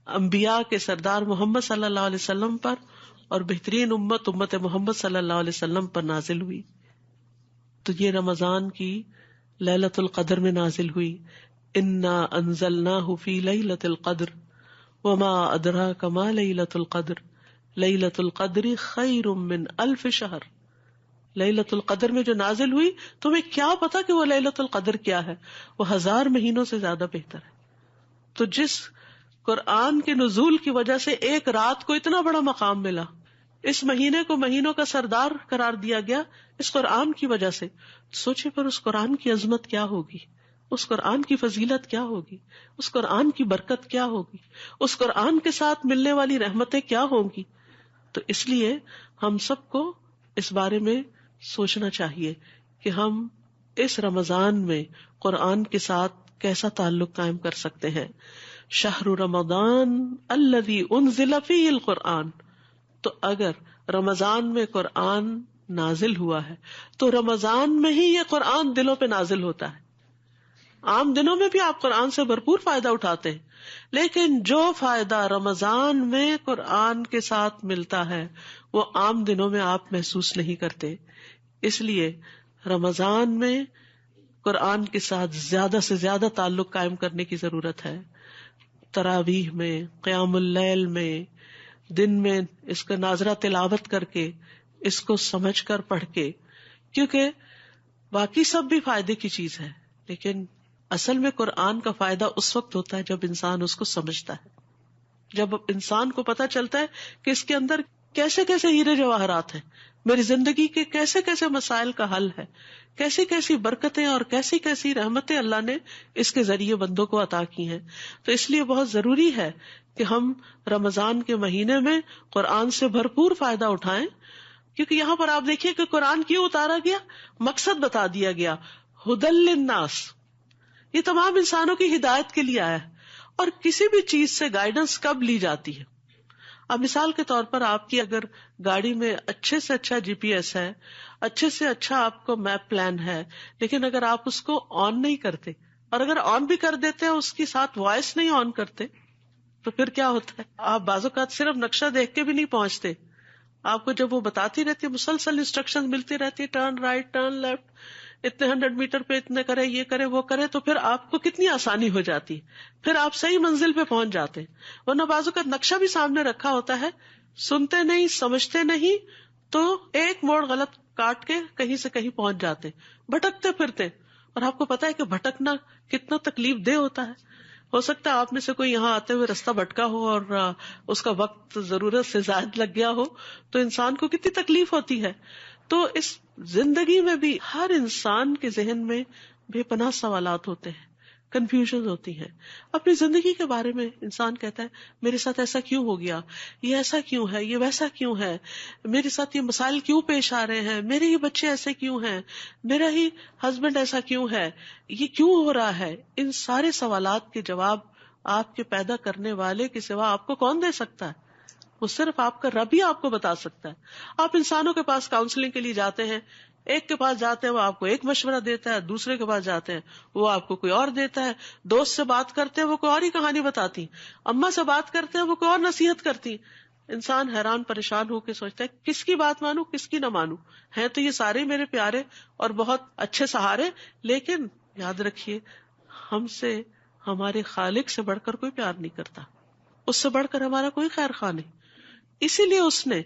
انبیاء کے سردار محمد صلی اللہ علیہ وسلم پر اور بہترین امت محمد صلی اللہ علیہ وسلم پر نازل ہوئی. تو یہ رمضان کی لیلۃ القدر میں نازل ہوئی. انا انزلناہ فی لیلۃ القدر وما ادراک ما لیلۃ القدر لیلۃ القدر خیر من الف شہر. لیلۃ القدر میں جو نازل ہوئی، تمہیں کیا پتا کہ وہ لیلۃ القدر کیا ہے؟ وہ 1000 مہینوں سے زیادہ بہتر ہے. تو جس قرآن کے نزول کی وجہ سے ایک رات کو اتنا بڑا مقام ملا، اس مہینے کو مہینوں کا سردار قرار دیا گیا اس قرآن کی وجہ سے. سوچے پر اس قرآن کی عظمت کیا ہوگی، اس قرآن کی فضیلت کیا ہوگی، اس قرآن کی برکت کیا ہوگی، اس قرآن کے ساتھ ملنے والی رحمتیں کیا ہوں گی. تو اس لیے ہم سب کو اس بارے میں سوچنا چاہیے کہ ہم اس رمضان میں قرآن کے ساتھ کیسا تعلق قائم کر سکتے ہیں. شہر رمضان الذی انزل فیہ القرآن، تو اگر رمضان میں قرآن نازل ہوا ہے تو رمضان میں ہی یہ قرآن دلوں پہ نازل ہوتا ہے. عام دنوں میں بھی آپ قرآن سے بھرپور فائدہ اٹھاتے ہیں، لیکن جو فائدہ رمضان میں قرآن کے ساتھ ملتا ہے وہ عام دنوں میں آپ محسوس نہیں کرتے. اس لیے رمضان میں قرآن کے ساتھ زیادہ سے زیادہ تعلق قائم کرنے کی ضرورت ہے. تراویح میں، قیام اللیل میں، دن میں اس کا ناظرہ تلاوت کر کے، اس کو سمجھ کر پڑھ کے، کیونکہ باقی سب بھی فائدے کی چیز ہے، لیکن اصل میں قرآن کا فائدہ اس وقت ہوتا ہے جب انسان اس کو سمجھتا ہے، جب انسان کو پتہ چلتا ہے کہ اس کے اندر کیسے کیسے ہیرے جواہرات ہیں، میری زندگی کے کیسے کیسے مسائل کا حل ہے، کیسی کیسی برکتیں اور کیسی کیسی رحمتیں اللہ نے اس کے ذریعے بندوں کو عطا کی ہیں. تو اس لیے بہت ضروری ہے کہ ہم رمضان کے مہینے میں قرآن سے بھرپور فائدہ اٹھائیں، کیونکہ یہاں پر آپ دیکھیے کہ قرآن کیوں اتارا گیا، مقصد بتا دیا گیا، ھدی للناس، یہ تمام انسانوں کی ہدایت کے لیے آیا ہے. اور کسی بھی چیز سے گائیڈنس کب لی جاتی ہے؟ اب مثال کے طور پر آپ کی اگر گاڑی میں اچھے سے اچھا GPS ہے، اچھے سے اچھا آپ کو میپ پلان ہے، لیکن اگر آپ اس کو آن نہیں کرتے، اور اگر آن بھی کر دیتے ہیں اس کے ساتھ وائس نہیں آن کرتے، تو پھر کیا ہوتا ہے؟ آپ بعض اوقات صرف نقشہ دیکھ کے بھی نہیں پہنچتے. آپ کو جب وہ بتاتی رہتی ہے، مسلسل انسٹرکشن ملتی رہتی ہے، ٹرن رائٹ، ٹرن لیفٹ، اتنے 100 میٹر پہ اتنے کرے، یہ کرے وہ کرے، تو پھر آپ کو کتنی آسانی ہو جاتی ہے، پھر آپ صحیح منزل پہ پہنچ جاتے ہیں. ورنہ بازو کا نقشہ بھی سامنے رکھا ہوتا ہے، سنتے نہیں، سمجھتے نہیں، تو ایک موڑ غلط کاٹ کے کہیں سے کہیں پہنچ جاتے، بھٹکتے پھرتے. اور آپ کو پتا ہے کہ بھٹکنا کتنا تکلیف دہ ہوتا ہے. ہو سکتا ہے آپ میں سے کوئی یہاں آتے ہوئے رستہ بھٹکا ہو اور اس کا وقت ضرورت سے زائد لگ گیا ہو، تو انسان کو کتنی تکلیف ہوتی ہے. تو اس زندگی میں بھی ہر انسان کے ذہن میں بے پناہ سوالات ہوتے ہیں، کنفیوژن ہوتی ہیں. اپنی زندگی کے بارے میں انسان کہتا ہے میرے ساتھ ایسا کیوں ہو گیا، یہ ایسا کیوں ہے، یہ ویسا کیوں ہے، میرے ساتھ یہ مسائل کیوں پیش آ رہے ہیں، میرے ہی بچے ایسے کیوں ہیں، میرا ہی ہسبینڈ ایسا کیوں ہے، یہ کیوں ہو رہا ہے. ان سارے سوالات کے جواب آپ کے پیدا کرنے والے کے سوا آپ کو کون دے سکتا ہے؟ وہ صرف آپ کا رب ہی آپ کو بتا سکتا ہے. آپ انسانوں کے پاس کاؤنسلنگ کے لیے جاتے ہیں، ایک کے پاس جاتے ہیں وہ آپ کو ایک مشورہ دیتا ہے، دوسرے کے پاس جاتے ہیں وہ آپ کو کوئی اور دیتا ہے، دوست سے بات کرتے ہیں وہ کوئی اور ہی کہانی بتاتی، اماں سے بات کرتے ہیں وہ کوئی اور نصیحت کرتی. انسان حیران پریشان ہو کے سوچتا ہے کس کی بات مانوں کس کی نہ مانوں. ہیں تو یہ سارے میرے پیارے اور بہت اچھے سہارے، لیکن یاد رکھیے ہم سے ہمارے خالق سے بڑھ کر کوئی پیار نہیں کرتا، اس سے بڑھ کر ہمارا کوئی خیر خواہ نہیں. اسی لیے اس نے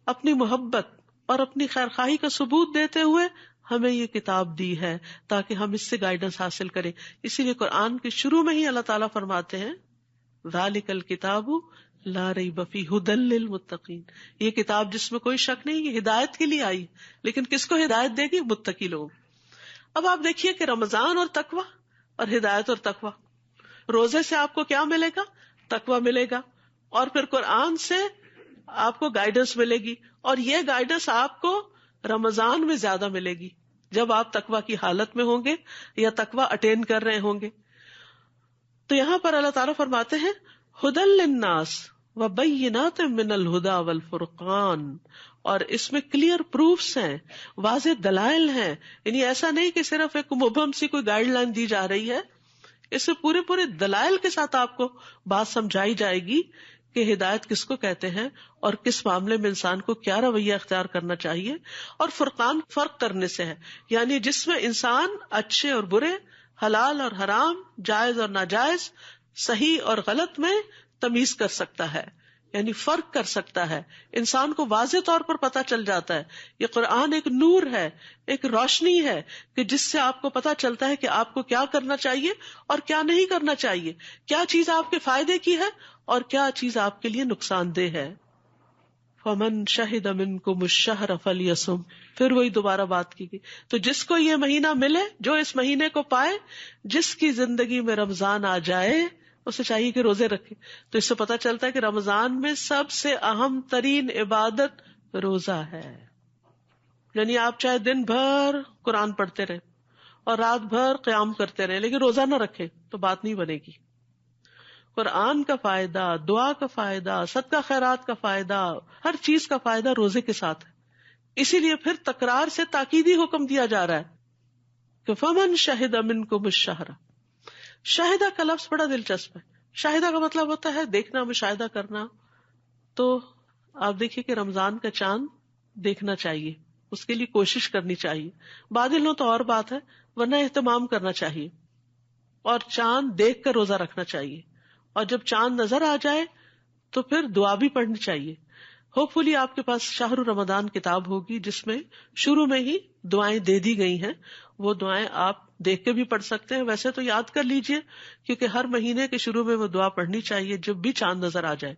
اپنی محبت اور اپنی خیر خواہی کا ثبوت دیتے ہوئے ہمیں یہ کتاب دی ہے تاکہ ہم اس سے گائیڈنس حاصل کریں. اسی لیے قرآن کے شروع میں ہی اللہ تعالیٰ فرماتے ہیں ذالک الکتاب لا ریب فیہ ھدی للمتقین، یہ کتاب جس میں کوئی شک نہیں، یہ ہدایت کے لیے آئی. لیکن کس کو ہدایت دے گی؟ متقی لوگ. اب آپ دیکھیے کہ رمضان اور تقوی اور ہدایت اور تقوی، روزے سے آپ کو کیا ملے گا؟ تقوی ملے گا، اور پھر قرآن سے آپ کو گائیڈنس ملے گی، اور یہ گائیڈنس آپ کو رمضان میں زیادہ ملے گی جب آپ تقوی کی حالت میں ہوں گے یا تقوی اٹین کر رہے ہوں گے. تو یہاں پر اللہ تعالیٰ فرماتے ہیں ھدی للناس وبینات من الھدی والفرقان، اور اس میں کلیئر پروفس ہیں، واضح دلائل ہیں. یعنی ایسا نہیں کہ صرف ایک مبہم سی کوئی گائیڈ لائن دی جا رہی ہے، اس سے پورے دلائل کے ساتھ آپ کو بات سمجھائی جائے گی کہ ہدایت کس کو کہتے ہیں اور کس معاملے میں انسان کو کیا رویہ اختیار کرنا چاہیے. اور فرقان فرق کرنے سے ہے، یعنی جس میں انسان اچھے اور برے، حلال اور حرام، جائز اور ناجائز، صحیح اور غلط میں تمیز کر سکتا ہے، یعنی فرق کر سکتا ہے. انسان کو واضح طور پر پتہ چل جاتا ہے. یہ قرآن ایک نور ہے، ایک روشنی ہے کہ جس سے آپ کو پتہ چلتا ہے کہ آپ کو کیا کرنا چاہیے اور کیا نہیں کرنا چاہیے، کیا چیز آپ کے فائدے کی ہے اور کیا چیز آپ کے لیے نقصان دہ ہے. فَمَن شَهِدَ مِنْكُمُ الشَّهْرَ فَلْيَصُمْ، پھر وہی دوبارہ بات کی گئی. تو جس کو یہ مہینہ ملے، جو اس مہینے کو پائے، جس کی زندگی میں رمضان آ جائے، اسے چاہیے کہ روزے رکھے. تو اس سے پتہ چلتا ہے کہ رمضان میں سب سے اہم ترین عبادت روزہ ہے. یعنی آپ چاہے دن بھر قرآن پڑھتے رہے اور رات بھر قیام کرتے رہے لیکن روزہ نہ رکھے تو بات نہیں بنے گی. قرآن کا فائدہ، دعا کا فائدہ، صدقہ خیرات کا فائدہ، ہر چیز کا فائدہ روزے کے ساتھ ہے. اسی لیے پھر تکرار سے تاکیدی حکم دیا جا رہا ہے کہ فمن شہد منکم الشہر. شاہدہ کا لفظ بڑا دلچسپ ہے. شاہدہ کا مطلب ہوتا ہے دیکھنا، مشاہدہ کرنا. تو آپ دیکھیے کہ رمضان کا چاند دیکھنا چاہیے، اس کے لیے کوشش کرنی چاہیے. بادل ہو تو اور بات ہے، ورنہ اہتمام کرنا چاہیے. اور چاند دیکھ کر روزہ رکھنا چاہیے. اور جب چاند نظر آ جائے تو پھر دعا بھی پڑھنی چاہیے. ہوپ فلی آپ کے پاس شہر رمضان کتاب ہوگی جس میں شروع میں ہی دعائیں دے دی گئی ہیں. وہ دعائیں آپ دیکھ کے بھی پڑھ سکتے ہیں، ویسے تو یاد کر لیجئے کیونکہ ہر مہینے کے شروع میں وہ دعا پڑھنی چاہیے جب بھی چاند نظر آ جائے.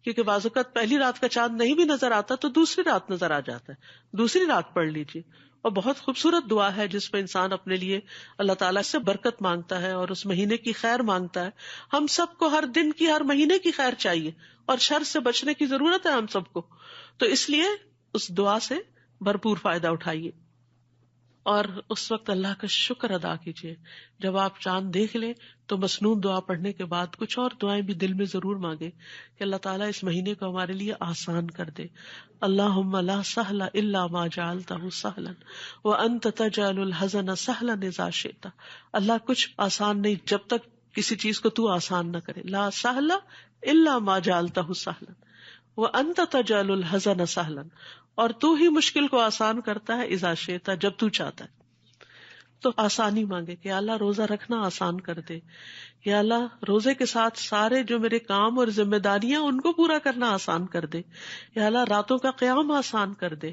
کیونکہ بعض اوقات پہلی رات کا چاند نہیں بھی نظر آتا تو دوسری رات نظر آ جاتا ہے، دوسری رات پڑھ لیجئے. اور بہت خوبصورت دعا ہے جس میں انسان اپنے لیے اللہ تعالیٰ سے برکت مانگتا ہے اور اس مہینے کی خیر مانگتا ہے. ہم سب کو ہر دن کی، ہر مہینے کی خیر چاہیے اور شر سے بچنے کی ضرورت ہے ہم سب کو. تو اس لیے اس دعا سے بھرپور فائدہ اٹھائیے اور اس وقت اللہ کا شکر ادا کیجیے. جب آپ چاند دیکھ لیں تو مسنون دعا پڑھنے کے بعد کچھ اور دعائیں بھی دل میں ضرور مانگے کہ اللہ تعالیٰ اس مہینے کو ہمارے لیے آسان کر دے. اللہم لا سہل الا ما جعلتہ سہلا وانت تجعل الحزن سہلا اذا شئت. اللہ کچھ آسان نہیں جب تک کسی چیز کو تو آسان نہ کرے. لا سہل الا ما جعلتہ سہلا وانت تجعل الحزن سہلا، اور تو ہی مشکل کو آسان کرتا ہے اذا شئت، جب تو چاہتا ہے. تو آسانی مانگے کہ اللہ روزہ رکھنا آسان کر دے، یا اللہ روزے کے ساتھ سارے جو میرے کام اور ذمہ داریاں ان کو پورا کرنا آسان کر دے، یا اللہ راتوں کا قیام آسان کر دے،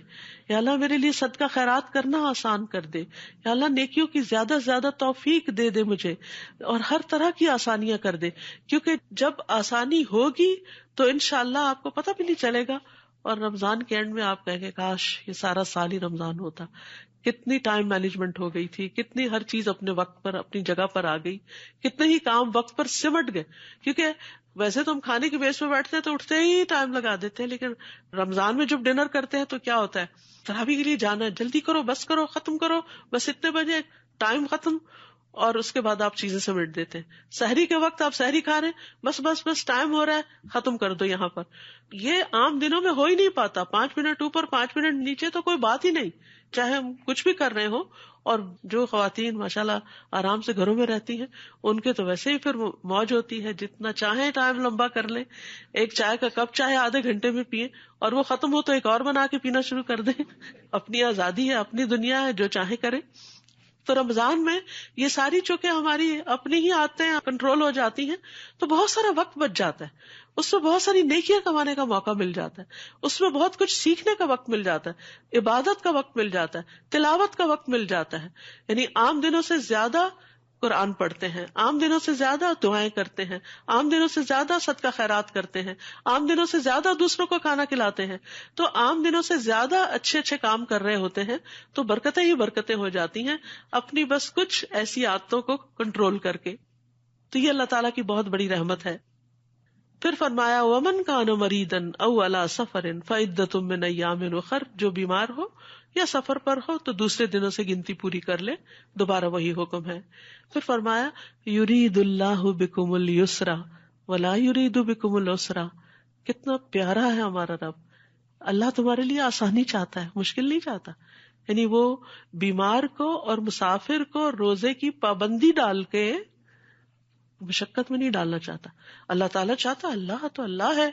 یا اللہ میرے لیے صدقہ خیرات کرنا آسان کر دے، یا اللہ نیکیوں کی زیادہ سے زیادہ توفیق دے دے مجھے، اور ہر طرح کی آسانیاں کر دے، کیونکہ جب آسانی ہوگی تو انشاءاللہ آپ کو پتہ بھی نہیں چلے گا، اور رمضان کے اینڈ میں آپ کہیں گے کاش یہ سارا سال ہی رمضان ہوتا، کتنی ٹائم مینجمنٹ ہو گئی تھی، کتنی ہر چیز اپنے وقت پر اپنی جگہ پر آ گئی، کتنے ہی کام وقت پر سمٹ گئے. کیونکہ ویسے تو ہم کھانے کی بیس پہ بیٹھتے ہیں تو اٹھتے ہی ٹائم لگا دیتے ہیں، لیکن رمضان میں جب ڈنر کرتے ہیں تو کیا ہوتا ہے، تراویح کے لیے جانا ہے، جلدی کرو، بس کرو، ختم کرو، بس اتنے بجے ٹائم ختم، اور اس کے بعد آپ چیزیں سمیٹ دیتے ہیں. سحری کے وقت آپ سحری کھا رہے ہیں، بس ٹائم ہو رہا ہے، ختم کر دو یہاں پر. یہ عام دنوں میں ہو ہی نہیں پاتا. 5 منٹ اوپر 5 منٹ نیچے تو کوئی بات ہی نہیں، چاہے ہم کچھ بھی کر رہے ہو. اور جو خواتین ماشاءاللہ آرام سے گھروں میں رہتی ہیں ان کے تو ویسے ہی پھر موج ہوتی ہے، جتنا چاہیں ٹائم لمبا کر لیں. ایک چائے کا کپ چاہے آدھے گھنٹے میں پیئیں، اور وہ ختم ہو تو ایک اور بنا کے پینا شروع کر دیں. اپنی آزادی ہے، اپنی دنیا ہے، جو چاہے کریں. تو رمضان میں یہ ساری چونکہ ہماری اپنی ہی عادتیں کنٹرول ہو جاتی ہیں تو بہت سارا وقت بچ جاتا ہے، اس میں بہت ساری نیکیاں کمانے کا موقع مل جاتا ہے، اس میں بہت کچھ سیکھنے کا وقت مل جاتا ہے، عبادت کا وقت مل جاتا ہے، تلاوت کا وقت مل جاتا ہے. یعنی عام دنوں سے زیادہ قرآن پڑھتے ہیں، عام دنوں سے زیادہ دعائیں کرتے ہیں، عام دنوں سے زیادہ صدقہ خیرات کرتے ہیں، عام دنوں سے زیادہ دوسروں کو کھانا کھلاتے ہیں، تو عام دنوں سے زیادہ اچھے اچھے کام کر رہے ہوتے ہیں، تو برکتیں ہی برکتیں ہو جاتی ہیں اپنی بس کچھ ایسی عادتوں کو کنٹرول کر کے. تو یہ اللہ تعالیٰ کی بہت بڑی رحمت ہے. پھر فرمایا وَمَنْ كَانَ مَرِيدًا أَوْ عَلَى سَفَرٍ فَعِدَّةٌ مِّنْ أَيَّامٍ أُخَرَ، جو بیمار ہو یا سفر پر ہو تو دوسرے دنوں سے گنتی پوری کر لے. دوبارہ وہی حکم ہے. پھر فرمایا یرید اللہ بکم اليسر ولا یرید بکم العسر. کتنا پیارا ہے ہمارا رب، اللہ تمہارے لیے آسانی چاہتا ہے، مشکل نہیں چاہتا. یعنی وہ بیمار کو اور مسافر کو روزے کی پابندی ڈال کے مشقت میں نہیں ڈالنا چاہتا. اللہ تعالیٰ چاہتا، اللہ تو اللہ ہے،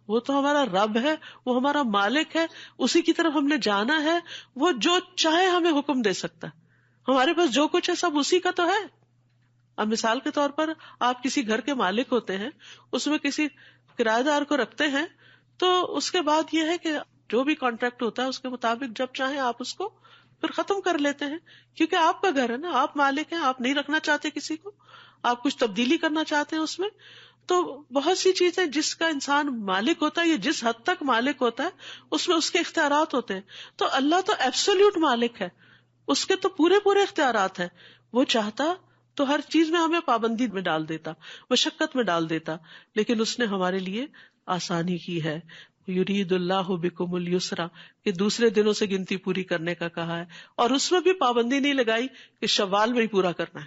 وہ تو ہمارا رب ہے، وہ ہمارا مالک ہے، اسی کی طرف ہم نے جانا ہے. وہ جو چاہے ہمیں حکم دے سکتا ہے، ہمارے پاس جو کچھ ہے سب اسی کا تو ہے. اب مثال کے طور پر آپ کسی گھر کے مالک ہوتے ہیں، اس میں کسی کرایہ دار کو رکھتے ہیں، تو اس کے بعد یہ ہے کہ جو بھی کانٹریکٹ ہوتا ہے اس کے مطابق جب چاہیں آپ اس کو پھر ختم کر لیتے ہیں، کیونکہ آپ کا گھر ہے نا، آپ مالک ہیں، آپ نہیں رکھنا چاہتے کسی کو، آپ کچھ تبدیلی کرنا چاہتے ہیں اس میں. تو بہت سی چیزیں جس کا انسان مالک ہوتا ہے یا جس حد تک مالک ہوتا ہے اس میں اس کے اختیارات ہوتے ہیں. تو اللہ تو ایبسولوٹ مالک ہے، اس کے تو پورے پورے اختیارات ہیں. وہ چاہتا تو ہر چیز میں ہمیں پابندی میں ڈال دیتا، مشقت میں ڈال دیتا، لیکن اس نے ہمارے لیے آسانی کی ہے. یرید اللہ بکم اليسر کہ دوسرے دنوں سے گنتی پوری کرنے کا کہا ہے، اور اس میں بھی پابندی نہیں لگائی کہ شوال میں ہی پورا کرنا ہے.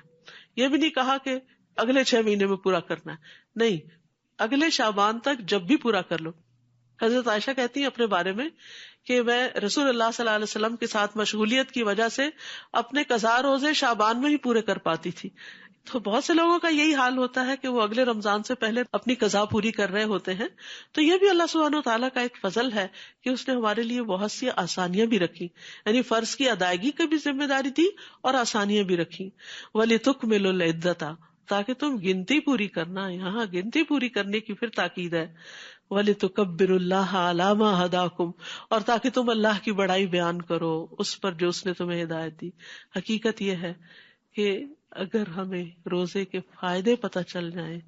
یہ بھی نہیں کہا کہ اگلے 6 مہینے میں پورا کرنا ہے، نہیں، اگلے شعبان تک جب بھی پورا کر لو. حضرت عائشہ کہتی ہیں اپنے بارے میں کہ میں رسول اللہ صلی اللہ علیہ وسلم کے ساتھ مشغولیت کی وجہ سے اپنے قضاء روزے شعبان میں ہی پورے کر پاتی تھی. تو بہت سے لوگوں کا یہی حال ہوتا ہے کہ وہ اگلے رمضان سے پہلے اپنی قضاء پوری کر رہے ہوتے ہیں. تو یہ بھی اللہ سبحانہ وتعالیٰ کا ایک فضل ہے کہ اس نے ہمارے لیے بہت سی آسانیاں بھی رکھی، یعنی فرض کی ادائیگی کی بھی ذمہ داری دی اور آسانیاں بھی رکھی. وَلِتُكْمِلُوا الْعِدَّةَ، تاکہ تم گنتی پوری کرنا. یہاں گنتی پوری کرنے کی پھر تاکید ہے. وَلِتُكَبِّرُوا اللَّهَ عَلَىٰ مَا هَدَاكُمْ، اور تاکہ تم اللہ کی بڑائی بیان کرو اس پر جو اس نے تمہیں ہدایت دی. حقیقت یہ ہے کہ اگر ہمیں روزے کے فائدے پتہ چل جائیں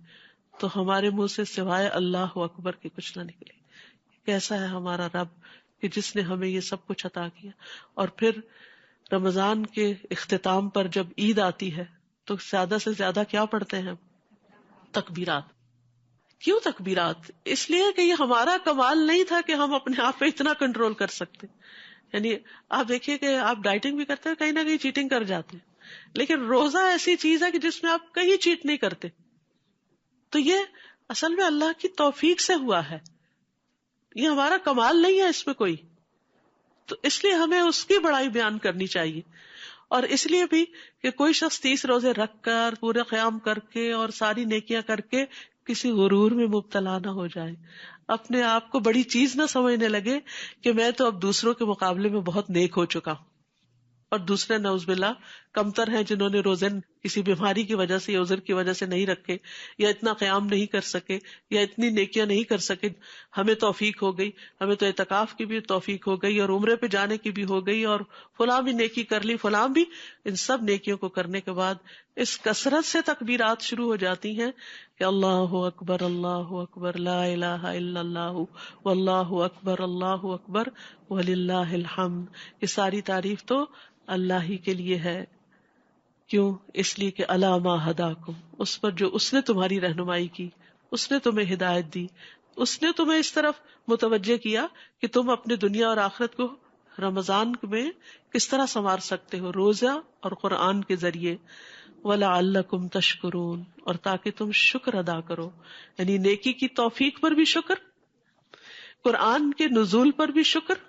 تو ہمارے منہ سے سوائے اللہ اکبر کے کچھ نہ نکلے. کیسا ہے ہمارا رب کہ جس نے ہمیں یہ سب کچھ عطا کیا. اور پھر رمضان کے اختتام پر جب عید آتی ہے تو زیادہ سے زیادہ کیا پڑھتے ہیں؟ تکبیرات. کیوں تکبیرات؟ اس لیے کہ یہ ہمارا کمال نہیں تھا کہ ہم اپنے آپ پہ اتنا کنٹرول کر سکتے. یعنی آپ دیکھیے کہ آپ ڈائٹنگ بھی کرتے ہیں، کہیں نہ کہیں چیٹنگ کر جاتے ہیں، لیکن روزہ ایسی چیز ہے کہ جس میں آپ کہیں چیٹ نہیں کرتے. تو یہ اصل میں اللہ کی توفیق سے ہوا ہے، یہ ہمارا کمال نہیں ہے اس میں کوئی. تو اس لیے ہمیں اس کی بڑائی بیان کرنی چاہیے. اور اس لیے بھی کہ کوئی شخص 30 روزے رکھ کر پورے قیام کر کے اور ساری نیکیاں کر کے کسی غرور میں مبتلا نہ ہو جائے، اپنے آپ کو بڑی چیز نہ سمجھنے لگے کہ میں تو اب دوسروں کے مقابلے میں بہت نیک ہو چکا ہوں. اور دوسرے نعوذ باللہ کمتر ہیں جنہوں نے روزے کسی بیماری کی وجہ سے یا عذر کی وجہ سے نہیں رکھے، یا اتنا قیام نہیں کر سکے، یا اتنی نیکیاں نہیں کر سکے. ہمیں توفیق ہو گئی، ہمیں تو اعتکاف کی بھی توفیق ہو گئی اور عمرے پہ جانے کی بھی ہو گئی اور فلاں بھی نیکی کر لی فلاں بھی. ان سب نیکیوں کو کرنے کے بعد اس کثرت سے تکبیرات شروع ہو جاتی ہیں کہ اللہ اکبر لا الہ الا اللہ واللہ اکبر وللہ الحمد. یہ ساری تعریف تو اللہ ہی کے لیے ہے. کیوں؟ اس لیے کہ الا ما ہداکم، اس پر جو اس نے تمہاری رہنمائی کی، اس نے تمہیں ہدایت دی، اس نے تمہیں اس طرف متوجہ کیا کہ تم اپنے دنیا اور آخرت کو رمضان میں کس طرح سنوار سکتے ہو، روزہ اور قرآن کے ذریعے. وَلَعَلَّكُمْ تَشْكُرُونَ، اور تاکہ تم شکر ادا کرو، یعنی نیکی کی توفیق پر بھی شکر، قرآن کے نزول پر بھی شکر،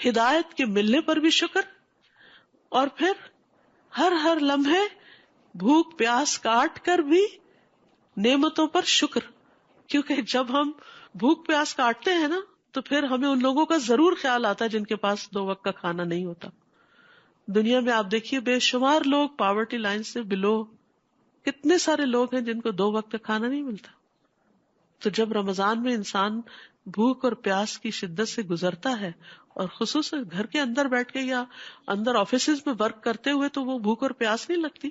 ہدایت کے ملنے پر بھی شکر، اور پھر ہر لمحے بھوک پیاس کاٹ کر بھی نعمتوں پر شکر. کیونکہ جب ہم بھوک پیاس کاٹتے ہیں نا تو پھر ہمیں ان لوگوں کا ضرور خیال آتا ہے جن کے پاس 2 وقت کا کھانا نہیں ہوتا. دنیا میں آپ دیکھیے بے شمار لوگ پاورٹی لائن سے بلو، کتنے سارے لوگ ہیں جن کو 2 وقت کا کھانا نہیں ملتا. تو جب رمضان میں انسان بھوک اور پیاس کی شدت سے گزرتا ہے، اور خصوصاً گھر کے اندر بیٹھ کے یا اندر آفیسز میں ورک کرتے ہوئے، تو وہ بھوک اور پیاس نہیں لگتی.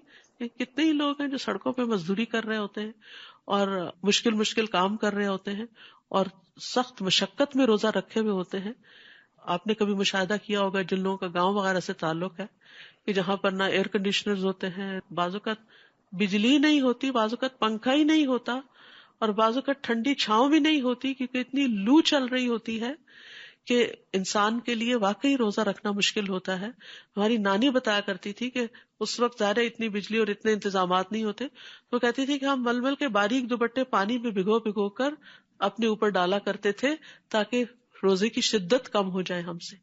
کتنے ہی لوگ ہیں جو سڑکوں پہ مزدوری کر رہے ہوتے ہیں اور مشکل کام کر رہے ہوتے ہیں اور سخت مشقت میں روزہ رکھے ہوئے ہوتے ہیں. آپ نے کبھی مشاہدہ کیا ہوگا جن لوگوں کا گاؤں وغیرہ سے تعلق ہے کہ جہاں پر نہ ایئر کنڈیشنرز ہوتے ہیں، بعض اوقات بجلی نہیں ہوتی، بعض اوقات پنکھا ہی نہیں ہوتا، اور بعض اوقات ٹھنڈی چھاؤں بھی نہیں ہوتی کیونکہ اتنی لو چل رہی ہوتی ہے کہ انسان کے لیے واقعی روزہ رکھنا مشکل ہوتا ہے. ہماری نانی بتایا کرتی تھی کہ اس وقت ظاہر اتنی بجلی اور اتنے انتظامات نہیں ہوتے، تو کہتی تھی کہ ہم مل کے باریک دوپٹے پانی میں بھگو کر اپنے اوپر ڈالا کرتے تھے تاکہ روزے کی شدت کم ہو جائے ہم سے.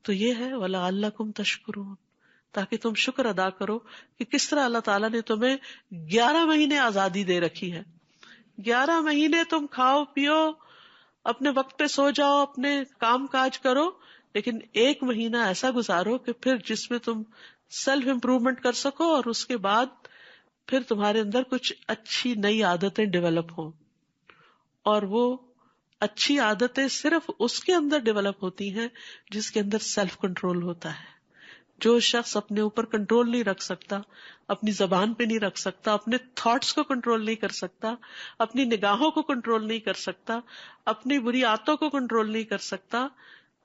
تو یہ ہے وَلَعَلَّكُمْ تَشْكُرُونَ، تاکہ تم شکر ادا کرو کہ کس طرح اللہ تعالیٰ نے تمہیں 11 مہینے آزادی دے رکھی ہے. 11 مہینے تم کھاؤ پیو، اپنے وقت پہ سو جاؤ، اپنے کام کاج کرو، لیکن 1 مہینہ ایسا گزارو کہ پھر جس میں تم سیلف امپروومنٹ کر سکو، اور اس کے بعد پھر تمہارے اندر کچھ اچھی نئی عادتیں ڈیولپ ہوں. اور وہ اچھی عادتیں صرف اس کے اندر ڈیولپ ہوتی ہیں جس کے اندر سیلف کنٹرول ہوتا ہے. جو شخص اپنے اوپر کنٹرول نہیں رکھ سکتا، اپنی زبان پہ نہیں رکھ سکتا، اپنے تھاٹس کو کنٹرول نہیں کر سکتا، اپنی نگاہوں کو کنٹرول نہیں کر سکتا، اپنی بری عادتوں کو کنٹرول نہیں کر سکتا،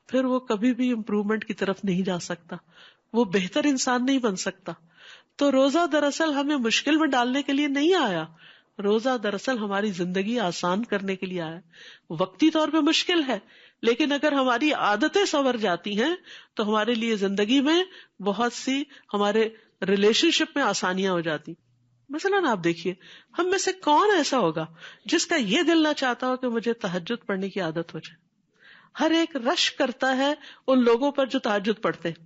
پھر وہ کبھی بھی امپروومنٹ کی طرف نہیں جا سکتا، وہ بہتر انسان نہیں بن سکتا. تو روزہ دراصل ہمیں مشکل میں ڈالنے کے لیے نہیں آیا، روزہ دراصل ہماری زندگی آسان کرنے کے لیے آیا. وقتی طور پہ مشکل ہے، لیکن اگر ہماری عادتیں سنور جاتی ہیں تو ہمارے لیے زندگی میں بہت سی، ہمارے ریلیشن شپ میں آسانیاں ہو جاتی. مثلاً آپ دیکھیے، ہم میں سے کون ایسا ہوگا جس کا یہ دل نہ چاہتا ہو کہ مجھے تہجد پڑھنے کی عادت ہو جائے. ہر ایک رش کرتا ہے ان لوگوں پر جو تہجد پڑھتے ہیں،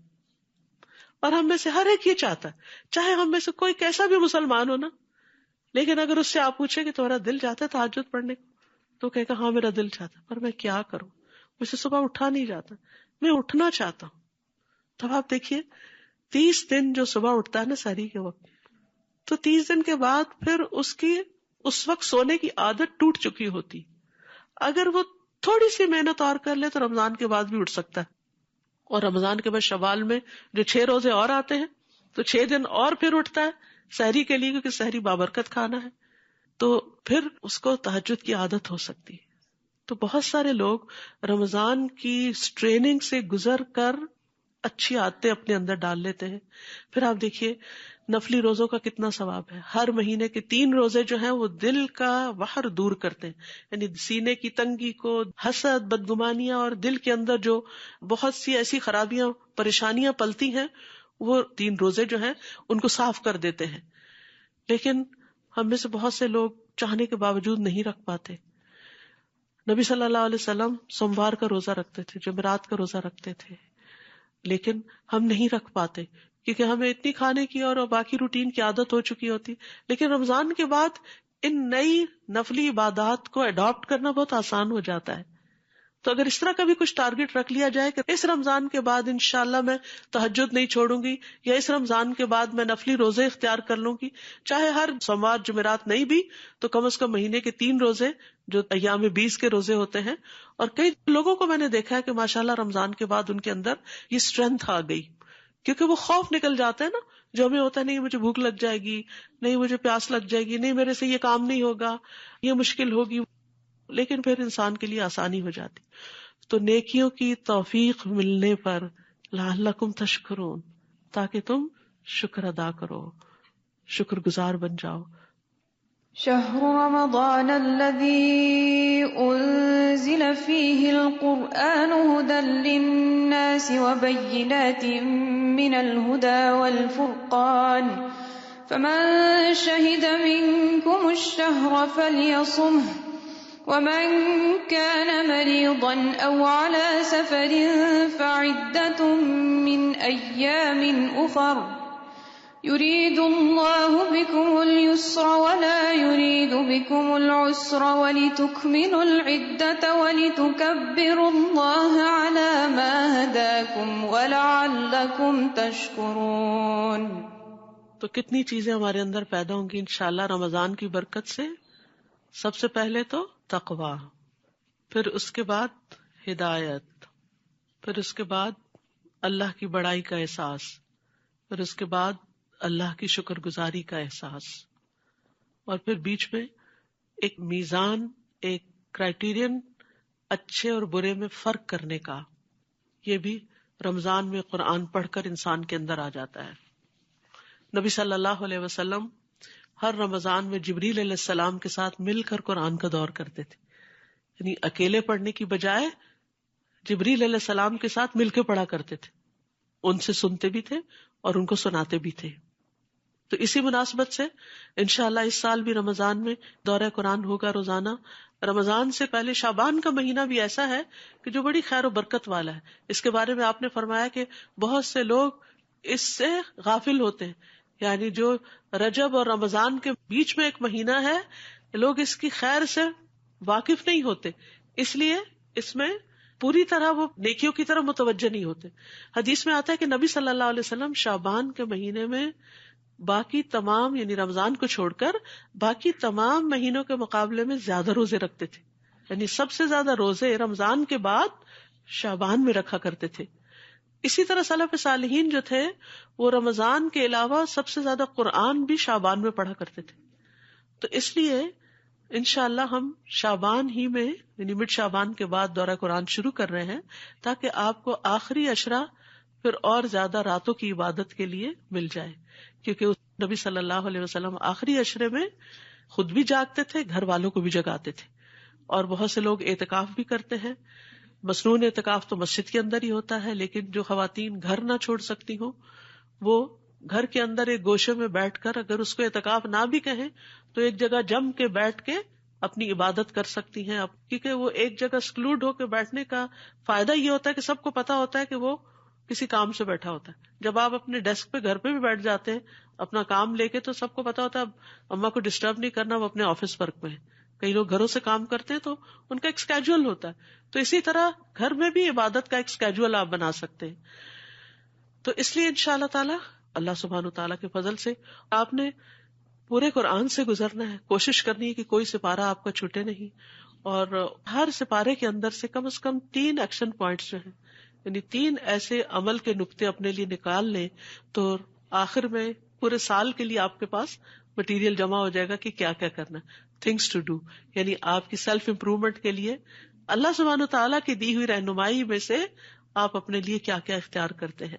اور ہم میں سے ہر ایک یہ چاہتا ہے، چاہے ہم میں سے کوئی کیسا بھی مسلمان ہو نا، لیکن اگر اس سے آپ پوچھیں کہ تمہارا دل چاہتا ہے تہجد پڑھنے کو، تو کہے گا ہاں میرا دل چاہتا ہے، پر میں کیا کروں، مجھ سے صبح اٹھا نہیں جاتا، میں اٹھنا چاہتا ہوں. تب آپ دیکھیے 30 دن جو صبح اٹھتا ہے نا سحری کے وقت، تو 30 دن کے بعد پھر اس کی اس وقت سونے کی عادت ٹوٹ چکی ہوتی. اگر وہ تھوڑی سی محنت اور کر لے تو رمضان کے بعد بھی اٹھ سکتا ہے. اور رمضان کے بعد شوال میں جو 6 روزے اور آتے ہیں تو 6 دن اور پھر اٹھتا ہے سحری کے لیے، کیونکہ سحری بابرکت کھانا ہے، تو پھر اس کو تہجد کی عادت ہو سکتی ہے. تو بہت سارے لوگ رمضان کی ٹریننگ سے گزر کر اچھی عادتیں اپنے اندر ڈال لیتے ہیں. پھر آپ دیکھیے نفلی روزوں کا کتنا ثواب ہے. ہر مہینے کے 3 روزے جو ہیں وہ دل کا وحر دور کرتے ہیں، یعنی سینے کی تنگی کو، حسد، بدگمانیاں، اور دل کے اندر جو بہت سی ایسی خرابیاں پریشانیاں پلتی ہیں، وہ 3 روزے جو ہیں ان کو صاف کر دیتے ہیں. لیکن ہم میں سے بہت سے لوگ چاہنے کے باوجود نہیں رکھ پاتے. نبی صلی اللہ علیہ وسلم سوموار کا روزہ رکھتے تھے، جمعرات کا روزہ رکھتے تھے، لیکن ہم نہیں رکھ پاتے کیونکہ ہمیں اتنی کھانے کی اور باقی روٹین کی عادت ہو چکی ہوتی. لیکن رمضان کے بعد ان نئی نفلی عبادات کو اڈاپٹ کرنا بہت آسان ہو جاتا ہے. تو اگر اس طرح کا بھی کچھ ٹارگٹ رکھ لیا جائے کہ اس رمضان کے بعد انشاءاللہ میں تہجد نہیں چھوڑوں گی، یا اس رمضان کے بعد میں نفلی روزے اختیار کر لوں گی، چاہے ہر سوموار جمعرات نہیں بھی تو کم از کم مہینے کے 3 روزے جو ایام 20 کے روزے ہوتے ہیں. اور کئی لوگوں کو میں نے دیکھا ہے کہ ماشاءاللہ رمضان کے بعد ان کے اندر یہ اسٹرینتھ آ گئی، کیونکہ وہ خوف نکل جاتا ہے نا جو ہمیں ہوتا ہے، نہیں مجھے بھوک لگ جائے گی، نہیں مجھے پیاس لگ جائے گی، نہیں میرے سے یہ کام نہیں ہوگا، یہ مشکل ہوگی، لیکن پھر انسان کے لیے آسانی ہو جاتی. تو نیکیوں کی توفیق ملنے پر لعلکم تشکرون، تاکہ تم شکر ادا کرو، شکر گزار بن جاؤ. شهر رمضان الذي أنزل فيه القرآن هدى للناس وبينات من الهدى والفرقان فمن شهد منكم الشهر فليصمه ومن كان مريضا أو على سفر فعدة من أيام أخر يريد الله بكم اليسر ولا يريد بكم العسر ولتكملوا العدة ولتكبروا الله على ما هداكم ولعلكم تشكرون. تو کتنی چیزیں ہمارے اندر پیدا ہوں گی انشاءاللہ رمضان کی برکت سے. سب سے پہلے تو تقوی، پھر اس کے بعد ہدایت، پھر اس کے بعد اللہ کی بڑائی کا احساس، پھر اس کے بعد اللہ کی شکر گزاری کا احساس، اور پھر بیچ میں ایک میزان، ایک کرائیٹیرین اچھے اور برے میں فرق کرنے کا. یہ بھی رمضان میں قرآن پڑھ کر انسان کے اندر آ جاتا ہے. نبی صلی اللہ علیہ وسلم ہر رمضان میں جبریل علیہ السلام کے ساتھ مل کر قرآن کا دور کرتے تھے، یعنی اکیلے پڑھنے کی بجائے جبریل علیہ السلام کے ساتھ مل کے پڑھا کرتے تھے، ان سے سنتے بھی تھے اور ان کو سناتے بھی تھے. تو اسی مناسبت سے انشاءاللہ اس سال بھی رمضان میں دورہ قرآن ہوگا روزانہ. رمضان سے پہلے شعبان کا مہینہ بھی ایسا ہے کہ جو بڑی خیر و برکت والا ہے. اس کے بارے میں آپ نے فرمایا کہ بہت سے لوگ اس سے غافل ہوتے ہیں، یعنی جو رجب اور رمضان کے بیچ میں ایک مہینہ ہے، لوگ اس کی خیر سے واقف نہیں ہوتے، اس لیے اس میں پوری طرح وہ نیکیوں کی طرف متوجہ نہیں ہوتے. حدیث میں آتا ہے کہ نبی صلی اللہ علیہ وسلم شعبان کے مہینے میں باقی تمام، یعنی رمضان کو چھوڑ کر باقی تمام مہینوں کے مقابلے میں زیادہ روزے رکھتے تھے، یعنی سب سے زیادہ روزے رمضان کے بعد شعبان میں رکھا کرتے تھے. اسی طرح سلف صالحین جو تھے وہ رمضان کے علاوہ سب سے زیادہ قرآن بھی شعبان میں پڑھا کرتے تھے. تو اس لیے انشاءاللہ ہم شعبان ہی میں، یعنی مڈ شعبان کے بعد دورہ قرآن شروع کر رہے ہیں، تاکہ آپ کو آخری عشرہ پھر اور زیادہ راتوں کی عبادت کے لیے مل جائے. کیونکہ نبی صلی اللہ علیہ وسلم آخری عشرے میں خود بھی جاگتے تھے، گھر والوں کو بھی جگاتے تھے. اور بہت سے لوگ اعتکاف بھی کرتے ہیں. مصنون اعتکاف تو مسجد کے اندر ہی ہوتا ہے، لیکن جو خواتین گھر نہ چھوڑ سکتی ہوں وہ گھر کے اندر ایک گوشے میں بیٹھ کر، اگر اس کو اعتکاف نہ بھی کہیں تو ایک جگہ جم کے بیٹھ کے اپنی عبادت کر سکتی ہیں. کیونکہ وہ ایک جگہ سکلوڈ ہو کے بیٹھنے کا فائدہ یہ ہوتا ہے کہ سب کو پتا ہوتا ہے کہ وہ کسی کام سے بیٹھا ہوتا ہے. جب آپ اپنے ڈیسک پہ گھر پہ بھی بیٹھ جاتے ہیں اپنا کام لے کے، تو سب کو پتا ہوتا ہے اب اماں کو ڈسٹرب نہیں کرنا، وہ اپنے آفس ورک میں ہے. کئی لوگ گھروں سے کام کرتے ہیں تو ان کا ایک اسکیجول ہوتا ہے. تو اسی طرح گھر میں بھی عبادت کا ایک اسکیجول آپ بنا سکتے ہیں. تو اس لیے انشاءاللہ تعالی اللہ سبحانہ تعالیٰ کے فضل سے آپ نے پورے قرآن سے گزرنا ہے. کوشش کرنی ہے کہ کوئی سپارہ آپ کا چھوٹے نہیں، اور ہر سپارے کے اندر سے کم از کم 3 ایکشن پوائنٹس جو ہیں، یعنی 3 ایسے عمل کے نقطے اپنے لیے نکال لیں، تو آخر میں پورے سال کے لیے آپ کے پاس مٹیریل جمع ہو جائے گا کہ کیا کیا کرنا. تھنگس ٹو ڈو، یعنی آپ کی سیلف امپروومنٹ کے لیے اللہ سبحانہ تعالیٰ کی دی ہوئی رہنمائی میں سے آپ اپنے لیے کیا کیا اختیار کرتے ہیں.